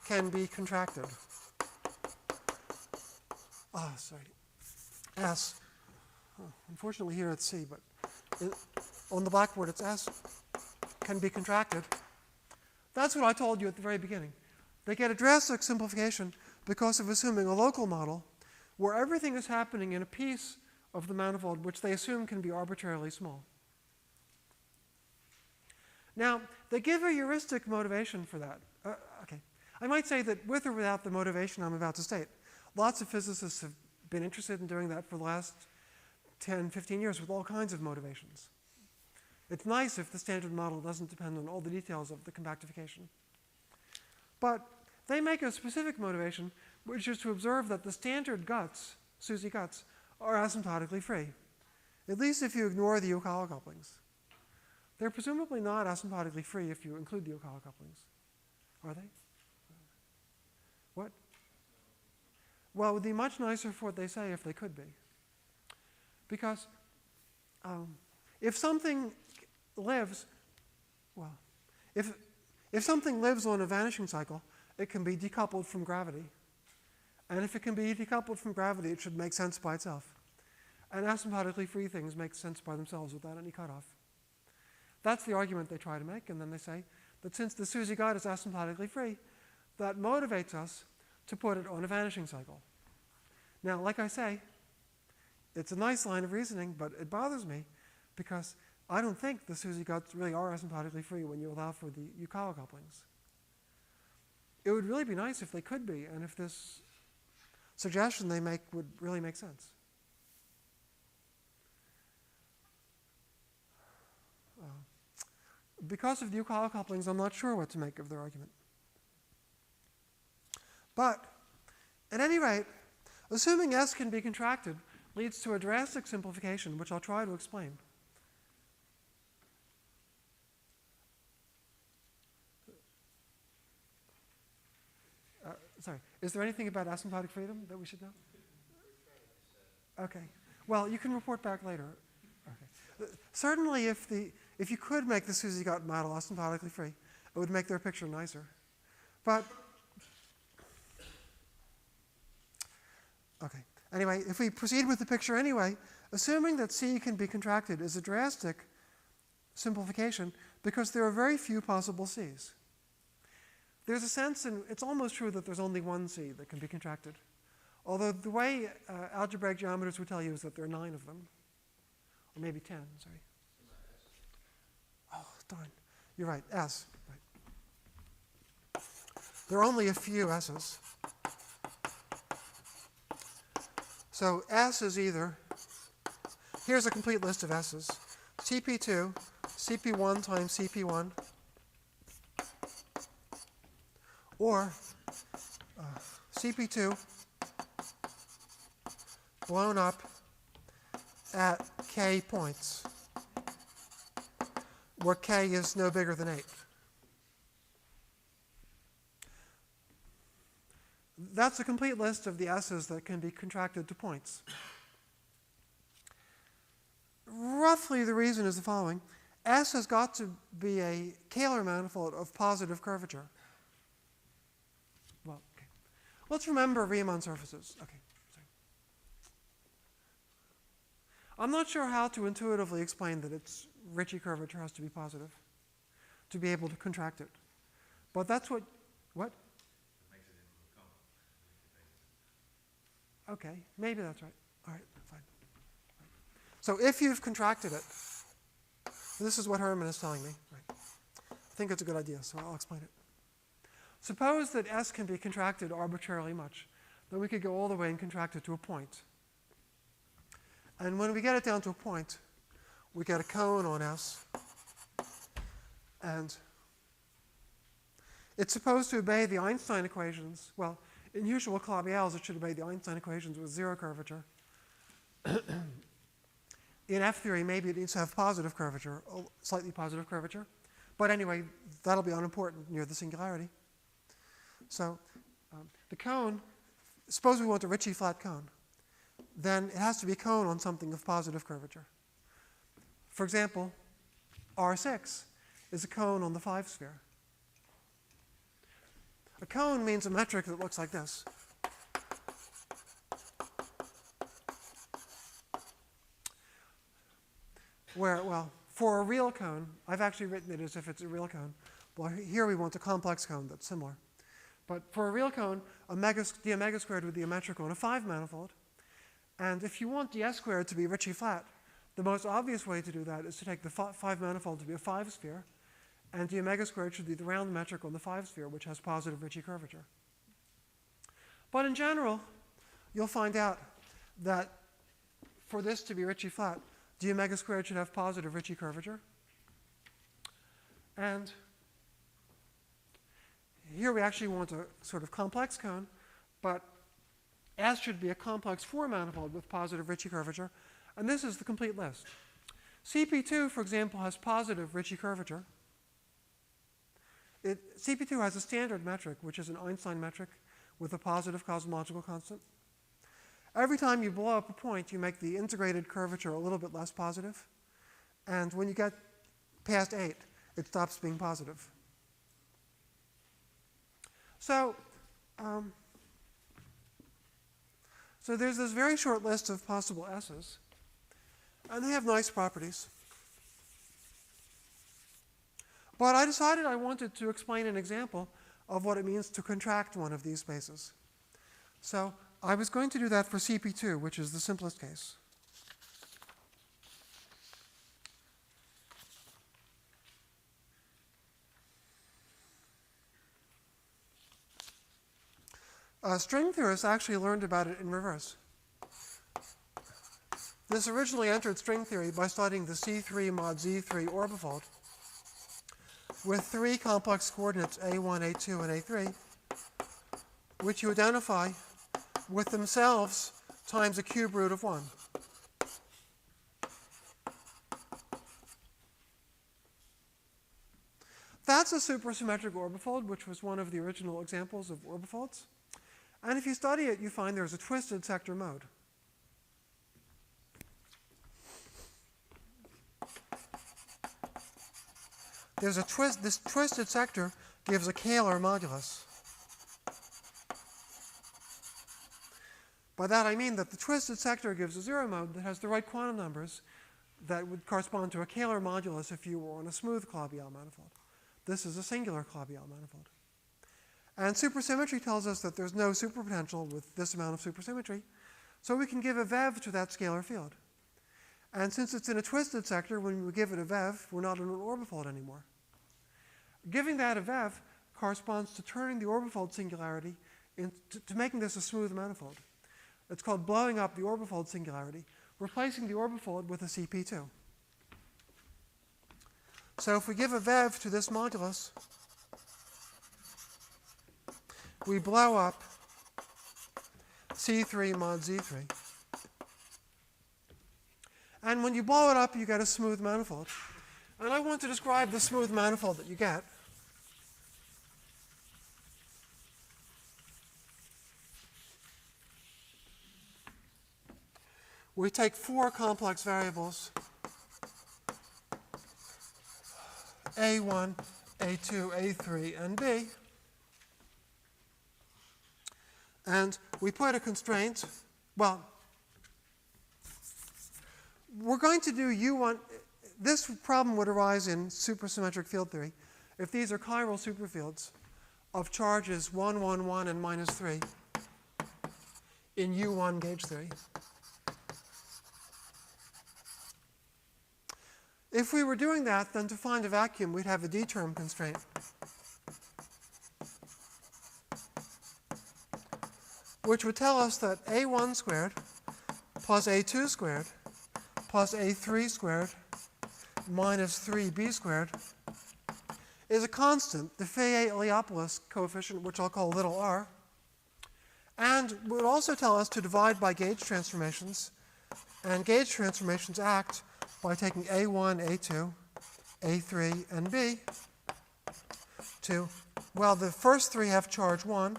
can be contracted. Sorry. S. Unfortunately here it's C, but on the blackboard it's S. Can be contracted. That's what I told you at the very beginning. They get a drastic simplification because of assuming a local model where everything is happening in a piece of the manifold which they assume can be arbitrarily small. Now, they give a heuristic motivation for that. Okay. I might say that with or without the motivation I'm about to state, lots of physicists have been interested in doing that for the last 10, 15 years with all kinds of motivations. It's nice if the standard model doesn't depend on all the details of the compactification. But they make a specific motivation, which is to observe that the standard guts, SUSY guts, are asymptotically free, at least if you ignore the Yukawa couplings. They're presumably not asymptotically free if you include the Yukawa couplings. Are they? What? Well, it would be much nicer for what they say if they could be. Because if something lives, well, if something lives on a vanishing cycle, it can be decoupled from gravity. And if it can be decoupled from gravity, it should make sense by itself. And asymptotically free things make sense by themselves without any cutoff. That's the argument they try to make, and then they say that since the SUSY gut is asymptotically free, that motivates us to put it on a vanishing cycle. Now, like I say, it's a nice line of reasoning, but it bothers me because I don't think the SUSY guts really are asymptotically free when you allow for the Yukawa couplings. It would really be nice if they could be, and if this suggestion they make would really make sense. Because of the Yukawa couplings, I'm not sure what to make of their argument. But, at any rate, assuming S can be contracted leads to a drastic simplification, which I'll try to explain. Sorry, is there anything about asymptotic freedom that we should know? Okay. Well, you can report back later. Okay. Certainly, if you could make the SUSY gut model asymptotically free, it would make their picture nicer. But okay. Anyway, if we proceed with the picture anyway, assuming that C can be contracted is a drastic simplification because there are very few possible C's. There's a sense, and it's almost true that there's only one C that can be contracted. Although the way algebraic geometers would tell you is that there are 9 of them. Or maybe 10, sorry. Oh, darn. You're right, S. Right. There are only a few S's. So S is either, here's a complete list of S's. CP2, CP1 times CP1, or CP2 blown up at k points, where k is no bigger than 8. That's a complete list of the S's that can be contracted to points. Roughly the reason is the following. S has got to be a Kähler manifold of positive curvature. Well, okay. Let's remember Riemann surfaces. Okay. Sorry. I'm not sure how to intuitively explain that its Ricci curvature has to be positive to be able to contract it. But that's what? Okay, maybe that's right. All right, fine. So if you've contracted it, this is what Hermann is telling me. Right. I think it's a good idea, so I'll explain it. Suppose that S can be contracted arbitrarily much. Then we could go all the way and contract it to a point. And when we get it down to a point, we get a cone on S. And it's supposed to obey the Einstein equations. Well, in usual Calabi-Yal's, it should obey the Einstein equations with 0 curvature. In F-theory, maybe it needs to have positive curvature, slightly positive curvature. But anyway, that'll be unimportant near the singularity. So the cone, suppose we want a Ricci flat cone. Then it has to be a cone on something of positive curvature. For example, R6 is a cone on the 5 sphere. A cone means a metric that looks like this. Where, well, for a real cone, I've actually written it as if it's a real cone. Well, here we want a complex cone that's similar. But for a real cone, d omega squared would be a metric on a 5 manifold. And if you want ds squared to be Ricci flat, the most obvious way to do that is to take the 5 manifold to be a 5 sphere, and d omega squared should be the round metric on the 5 sphere, which has positive Ricci curvature. But in general, you'll find out that for this to be Ricci flat, d omega squared should have positive Ricci curvature. And here we actually want a sort of complex cone, but S should be a complex 4 manifold with positive Ricci curvature. And this is the complete list. CP2, for example, has positive Ricci curvature. CP2 has a standard metric, which is an Einstein metric with a positive cosmological constant. Every time you blow up a point, you make the integrated curvature a little bit less positive. And when you get past 8, it stops being positive. So there's this very short list of possible S's. And they have nice properties. But I decided I wanted to explain an example of what it means to contract one of these spaces. So I was going to do that for CP2, which is the simplest case. String theorists actually learned about it in reverse. This originally entered string theory by studying the C3 mod Z3 orbifold with 3 complex coordinates A1, A2, and A3, which you identify with themselves times a cube root of 1. That's a supersymmetric orbifold, which was one of the original examples of orbifolds. And if you study it, you find there's a twisted sector mode. There's a this twisted sector gives a Kähler modulus. By that I mean that the twisted sector gives a zero mode that has the right quantum numbers that would correspond to a Kähler modulus if you were on a smooth Calabi-Yau manifold. This is a singular Calabi-Yau manifold. And supersymmetry tells us that there's no superpotential with this amount of supersymmetry, so we can give a VEV to that scalar field. And since it's in a twisted sector, when we give it a VEV, we're not in an orbifold anymore. Giving that a VEV corresponds to turning the orbifold singularity to making this a smooth manifold. It's called blowing up the orbifold singularity, replacing the orbifold with a CP2. So if we give a VEV to this modulus, we blow up C3 mod Z3. And when you blow it up, you get a smooth manifold. And I want to describe the smooth manifold that you get. We take 4 complex variables, A1, A2, A3, and B. And we put a constraint. Well, we're going to do U1. This problem would arise in supersymmetric field theory if these are chiral superfields of charges 1, 1, 1, and minus 3 in U1 gauge theory. If we were doing that, then to find a vacuum, we'd have a D-term constraint. Which would tell us that A1 squared plus A2 squared plus A3 squared minus 3B squared is a constant, the Fayet-Iliopoulos coefficient, which I'll call little r. And would also tell us to divide by gauge transformations. And gauge transformations act by taking A1, A2, A3, and B to, well, the first 3 have charge 1.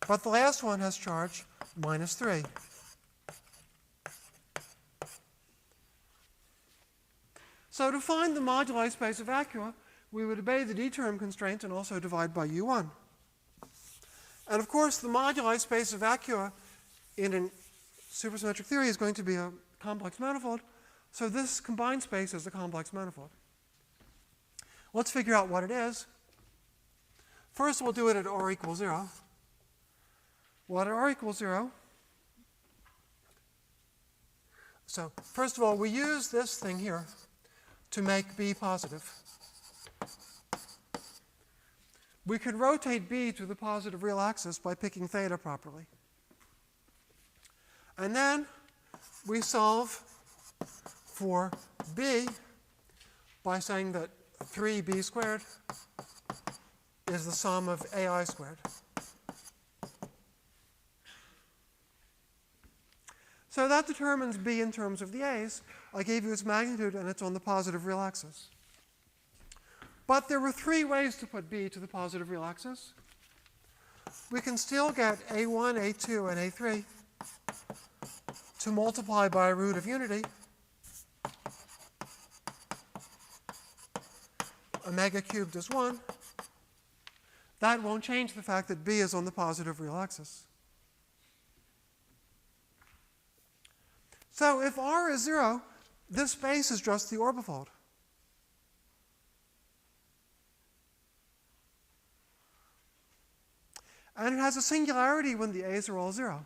But the last one has charge minus 3. So to find the moduli space of Acura, we would obey the D-term constraint and also divide by U1. And of course, the moduli space of Acura in a supersymmetric theory is going to be a complex manifold. So this combined space is a complex manifold. Let's figure out what it is. First, we'll do it at r equals 0. Well, at r equals 0, so first of all, we use this thing here to make B positive. We could rotate B to the positive real axis by picking theta properly. And then we solve for B by saying that 3B squared is the sum of AI squared. So that determines B in terms of the A's. I gave you its magnitude, and it's on the positive real axis. But there were three ways to put B to the positive real axis. We can still get A1, A2, and A3 to multiply by a root of unity. Omega cubed is 1. That won't change the fact that B is on the positive real axis. So if R is 0, this space is just the orbifold. And it has a singularity when the A's are all 0.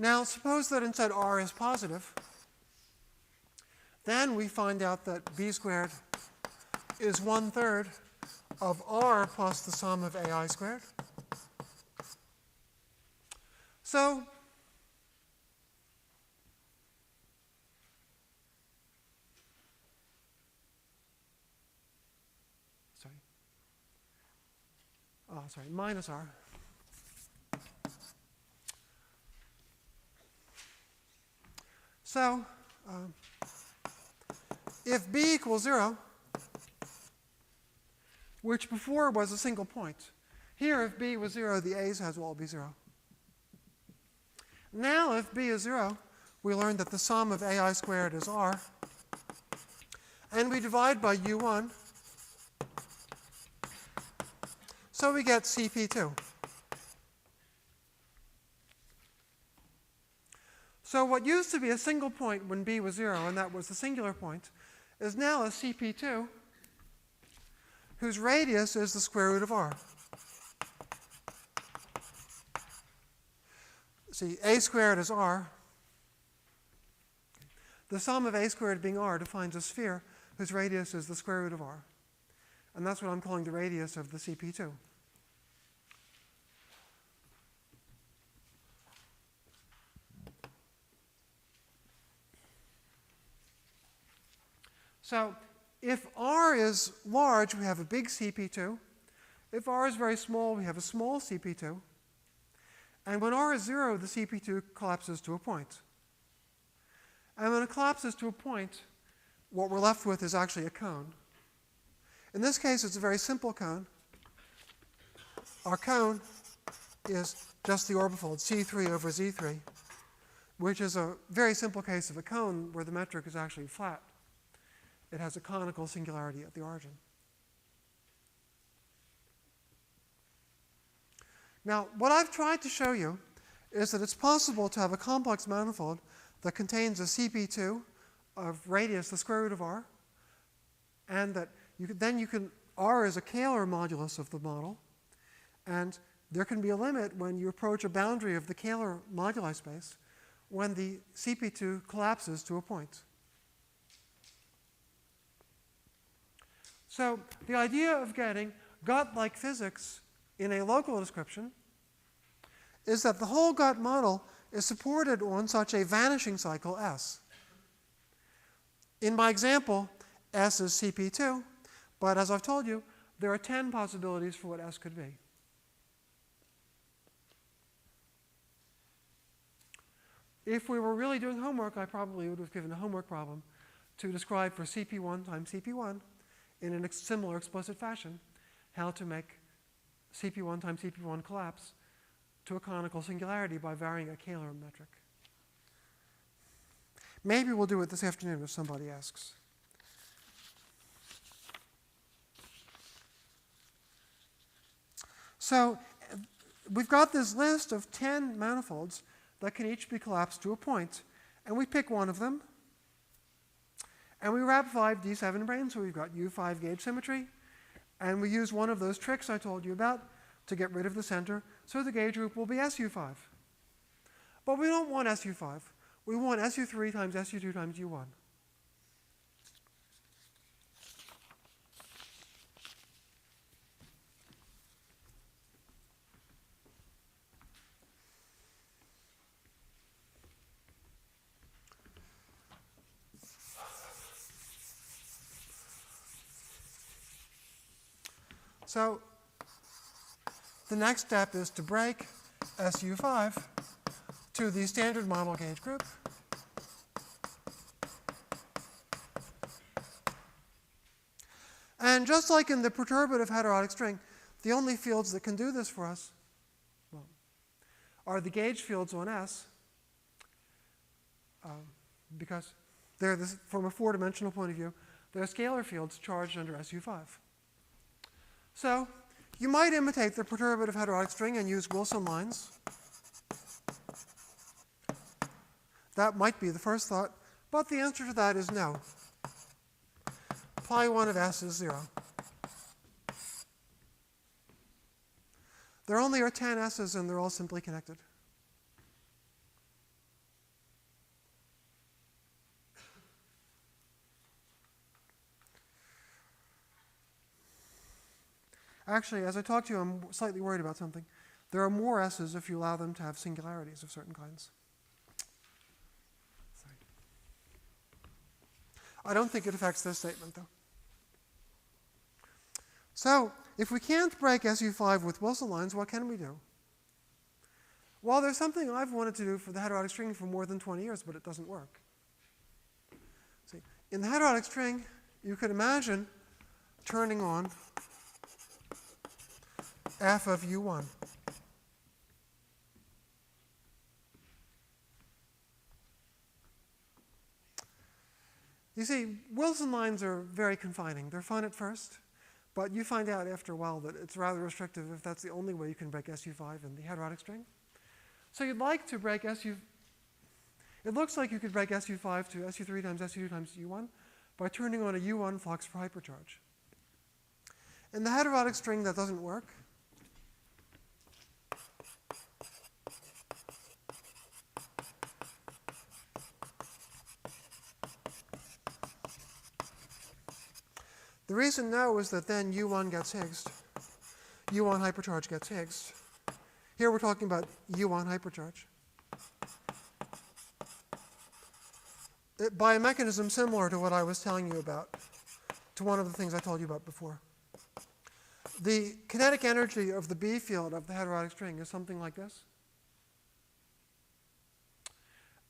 Now, suppose that instead R is positive. Then we find out that B squared is 1/3 of R plus the sum of AI squared. So minus R. So if B equals 0, which before was a single point, here if B was 0, the A's has will all be 0. Now if B is 0, we learn that the sum of AI squared is R, and we divide by U1, so we get CP2. So what used to be a single point when B was 0, and that was the singular point, is now a CP2 whose radius is the square root of R. See, A squared is R. The sum of A squared being R defines a sphere whose radius is the square root of R. And that's what I'm calling the radius of the CP2. So if R is large, we have a big CP2. If R is very small, we have a small CP2. And when R is 0, the CP2 collapses to a point. And when it collapses to a point, what we're left with is actually a cone. In this case, it's a very simple cone. Our cone is just the orbifold C3 over Z3, which is a very simple case of a cone where the metric is actually flat. It has a conical singularity at the origin. Now, what I've tried to show you is that it's possible to have a complex manifold that contains a CP2 of radius the square root of R, and that R is a Kähler modulus of the model, and there can be a limit when you approach a boundary of the Kähler moduli space when the CP2 collapses to a point. So the idea of getting GUT-like physics in a local description is that the whole GUT model is supported on such a vanishing cycle S. In my example, S is CP2, but as I've told you, there are 10 possibilities for what S could be. If we were really doing homework, I probably would have given a homework problem to describe for CP1 times CP1 in a similar explicit fashion how to make CP1 times CP1 collapse to a conical singularity by varying a Kähler metric. Maybe we'll do it this afternoon if somebody asks. So we've got this list of 10 manifolds that can each be collapsed to a point, and we pick one of them, and we wrap 5 D7 branes, so we've got U5 gauge symmetry, and we use one of those tricks I told you about to get rid of the center, so the gauge group will be SU5. But we don't want SU5. We want SU3 times SU2 times U1. So the next step is to break SU5 to the standard model gauge group. And just like in the perturbative heterotic string, the only fields that can do this for us are the gauge fields on S, because they're this, from a four-dimensional point of view, they're scalar fields charged under SU5. So you might imitate the perturbative heterotic string and use Wilson lines. That might be the first thought, but the answer to that is no. Pi 1 of S is 0. There only are 10 S's, and they're all simply connected. Actually, as I talk to you, I'm slightly worried about something. There are more S's if you allow them to have singularities of certain kinds. Sorry. I don't think it affects this statement, though. So if we can't break SU5 with Wilson lines, what can we do? Well, there's something I've wanted to do for the heterotic string for more than 20 years, but it doesn't work. See, in the heterotic string, you could imagine turning on F of U1. You see, Wilson lines are very confining. They're fun at first, but you find out after a while that it's rather restrictive if that's the only way you can break SU5 in the heterotic string. So you'd like to break SU. It looks like you could break SU5 to SU3 times SU2 times U1 by turning on a U1 flux for hypercharge. In the heterotic string, that doesn't work. The reason no is that then U1 gets Higgsed. U1 hypercharge gets Higgsed. Here we're talking about U1 hypercharge. By a mechanism similar to what I was telling you about, to one of the things I told you about before. The kinetic energy of the B field of the heterotic string is something like this.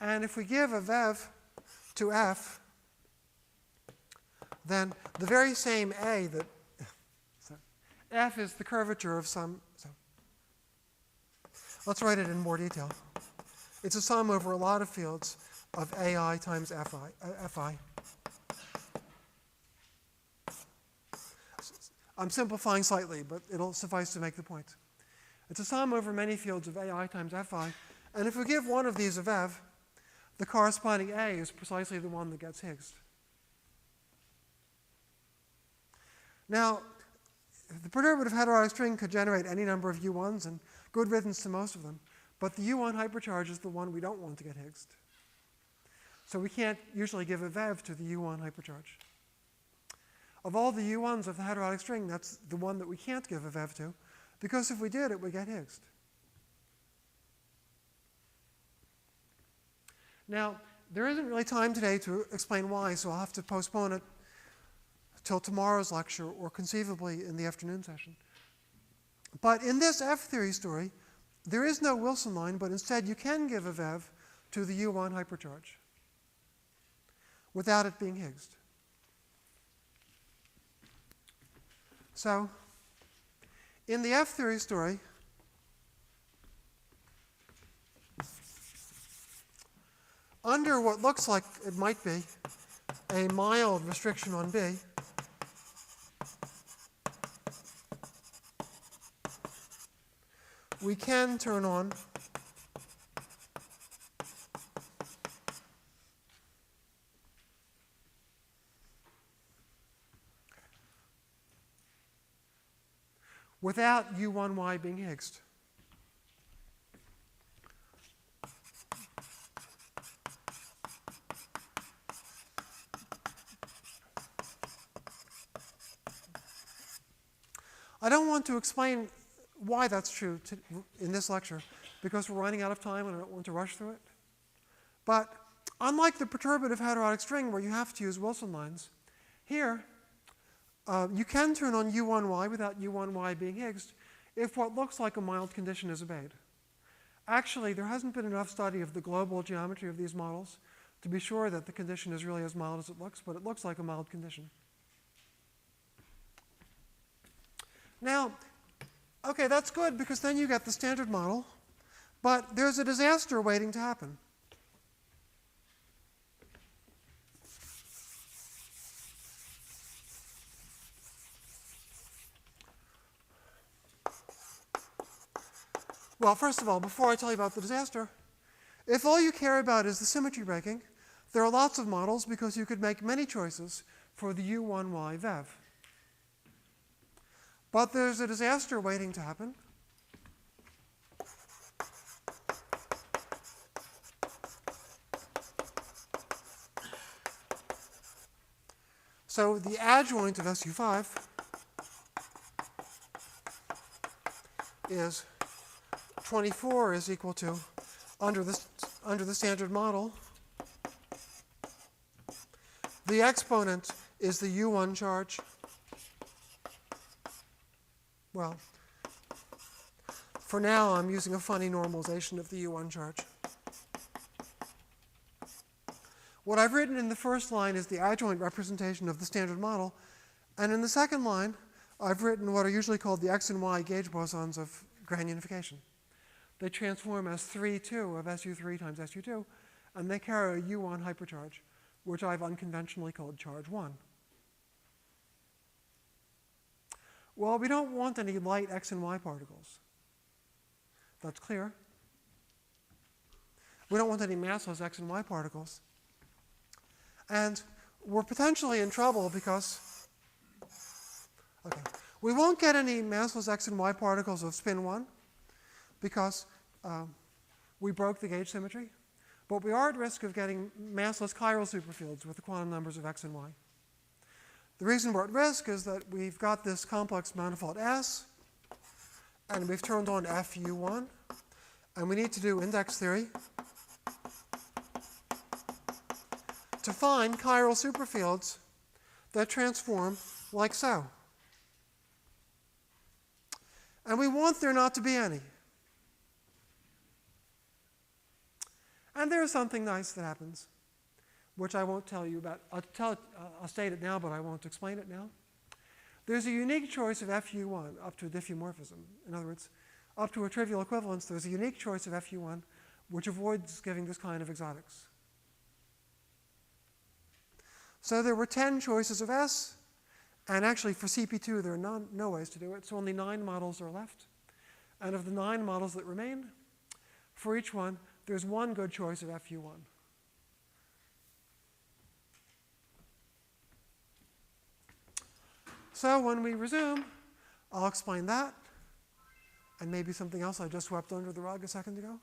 And if we give a VEV to F, then the very same A that, so F is the curvature of some, so let's write it in more detail. It's a sum over a lot of fields of AI times Fi. I'm simplifying slightly, but it'll suffice to make the point. It's a sum over many fields of AI times Fi, and if we give one of these a VEV, the corresponding A is precisely the one that gets Higgsed. Now, the perturbative heterotic string could generate any number of U1s, and good riddance to most of them. But the U1 hypercharge is the one we don't want to get Higgsed. So we can't usually give a VEV to the U1 hypercharge. Of all the U1s of the heterotic string, that's the one that we can't give a VEV to, because if we did, it would get Higgsed. Now, there isn't really time today to explain why, so I'll have to postpone it till tomorrow's lecture or conceivably in the afternoon session. But in this F-theory story, there is no Wilson line, but instead you can give a VEV to the U1 hypercharge without it being Higgsed. So in the F-theory story, under what looks like it might be a mild restriction on B, we can turn on without U1y being Higgsed. I don't want to explain why that's true in this lecture, because we're running out of time and I don't want to rush through it. But unlike the perturbative heterotic string where you have to use Wilson lines, here you can turn on U1y without U1y being Higgsed if what looks like a mild condition is obeyed. Actually, there hasn't been enough study of the global geometry of these models to be sure that the condition is really as mild as it looks, but it looks like a mild condition. Now, okay, that's good because then you get the standard model, but there's a disaster waiting to happen. Well, first of all, before I tell you about the disaster, if all you care about is the symmetry breaking, there are lots of models because you could make many choices for the U1y VEV. But there's a disaster waiting to happen. So the adjoint of SU5 is 24 is equal to, under the standard model, the exponent is the U1 charge. Well, for now, I'm using a funny normalization of the U1 charge. What I've written in the first line is the adjoint representation of the standard model. And in the second line, I've written what are usually called the x and y gauge bosons of grand unification. They transform as 3,2 of SU3 times SU2, and they carry a U1 hypercharge, which I've unconventionally called charge 1. Well, we don't want any light x and y particles. That's clear. We don't want any massless x and y particles. And we're potentially in trouble because, okay, we won't get any massless x and y particles of spin 1 because we broke the gauge symmetry. But we are at risk of getting massless chiral superfields with the quantum numbers of x and y. The reason we're at risk is that we've got this complex manifold S, and we've turned on FU1, and we need to do index theory to find chiral superfields that transform like so. And we want there not to be any. And there's something nice that happens, which I won't tell you about. I'll state it now, but I won't explain it now. There's a unique choice of FU1 up to a diffeomorphism. In other words, up to a trivial equivalence, there's a unique choice of FU1 which avoids giving this kind of exotics. So there were 10 choices of S, and actually for CP2 there are no ways to do it, so only 9 models are left. And of the 9 models that remain, for each one, there's one good choice of FU1. So when we resume, I'll explain that, and maybe something else I just swept under the rug a second ago.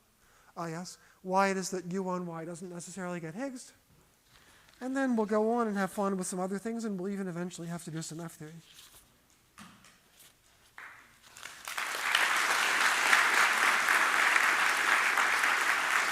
Yes, why it is that U1y doesn't necessarily get Higgsed. And then we'll go on and have fun with some other things, and we'll even eventually have to do some F-theory.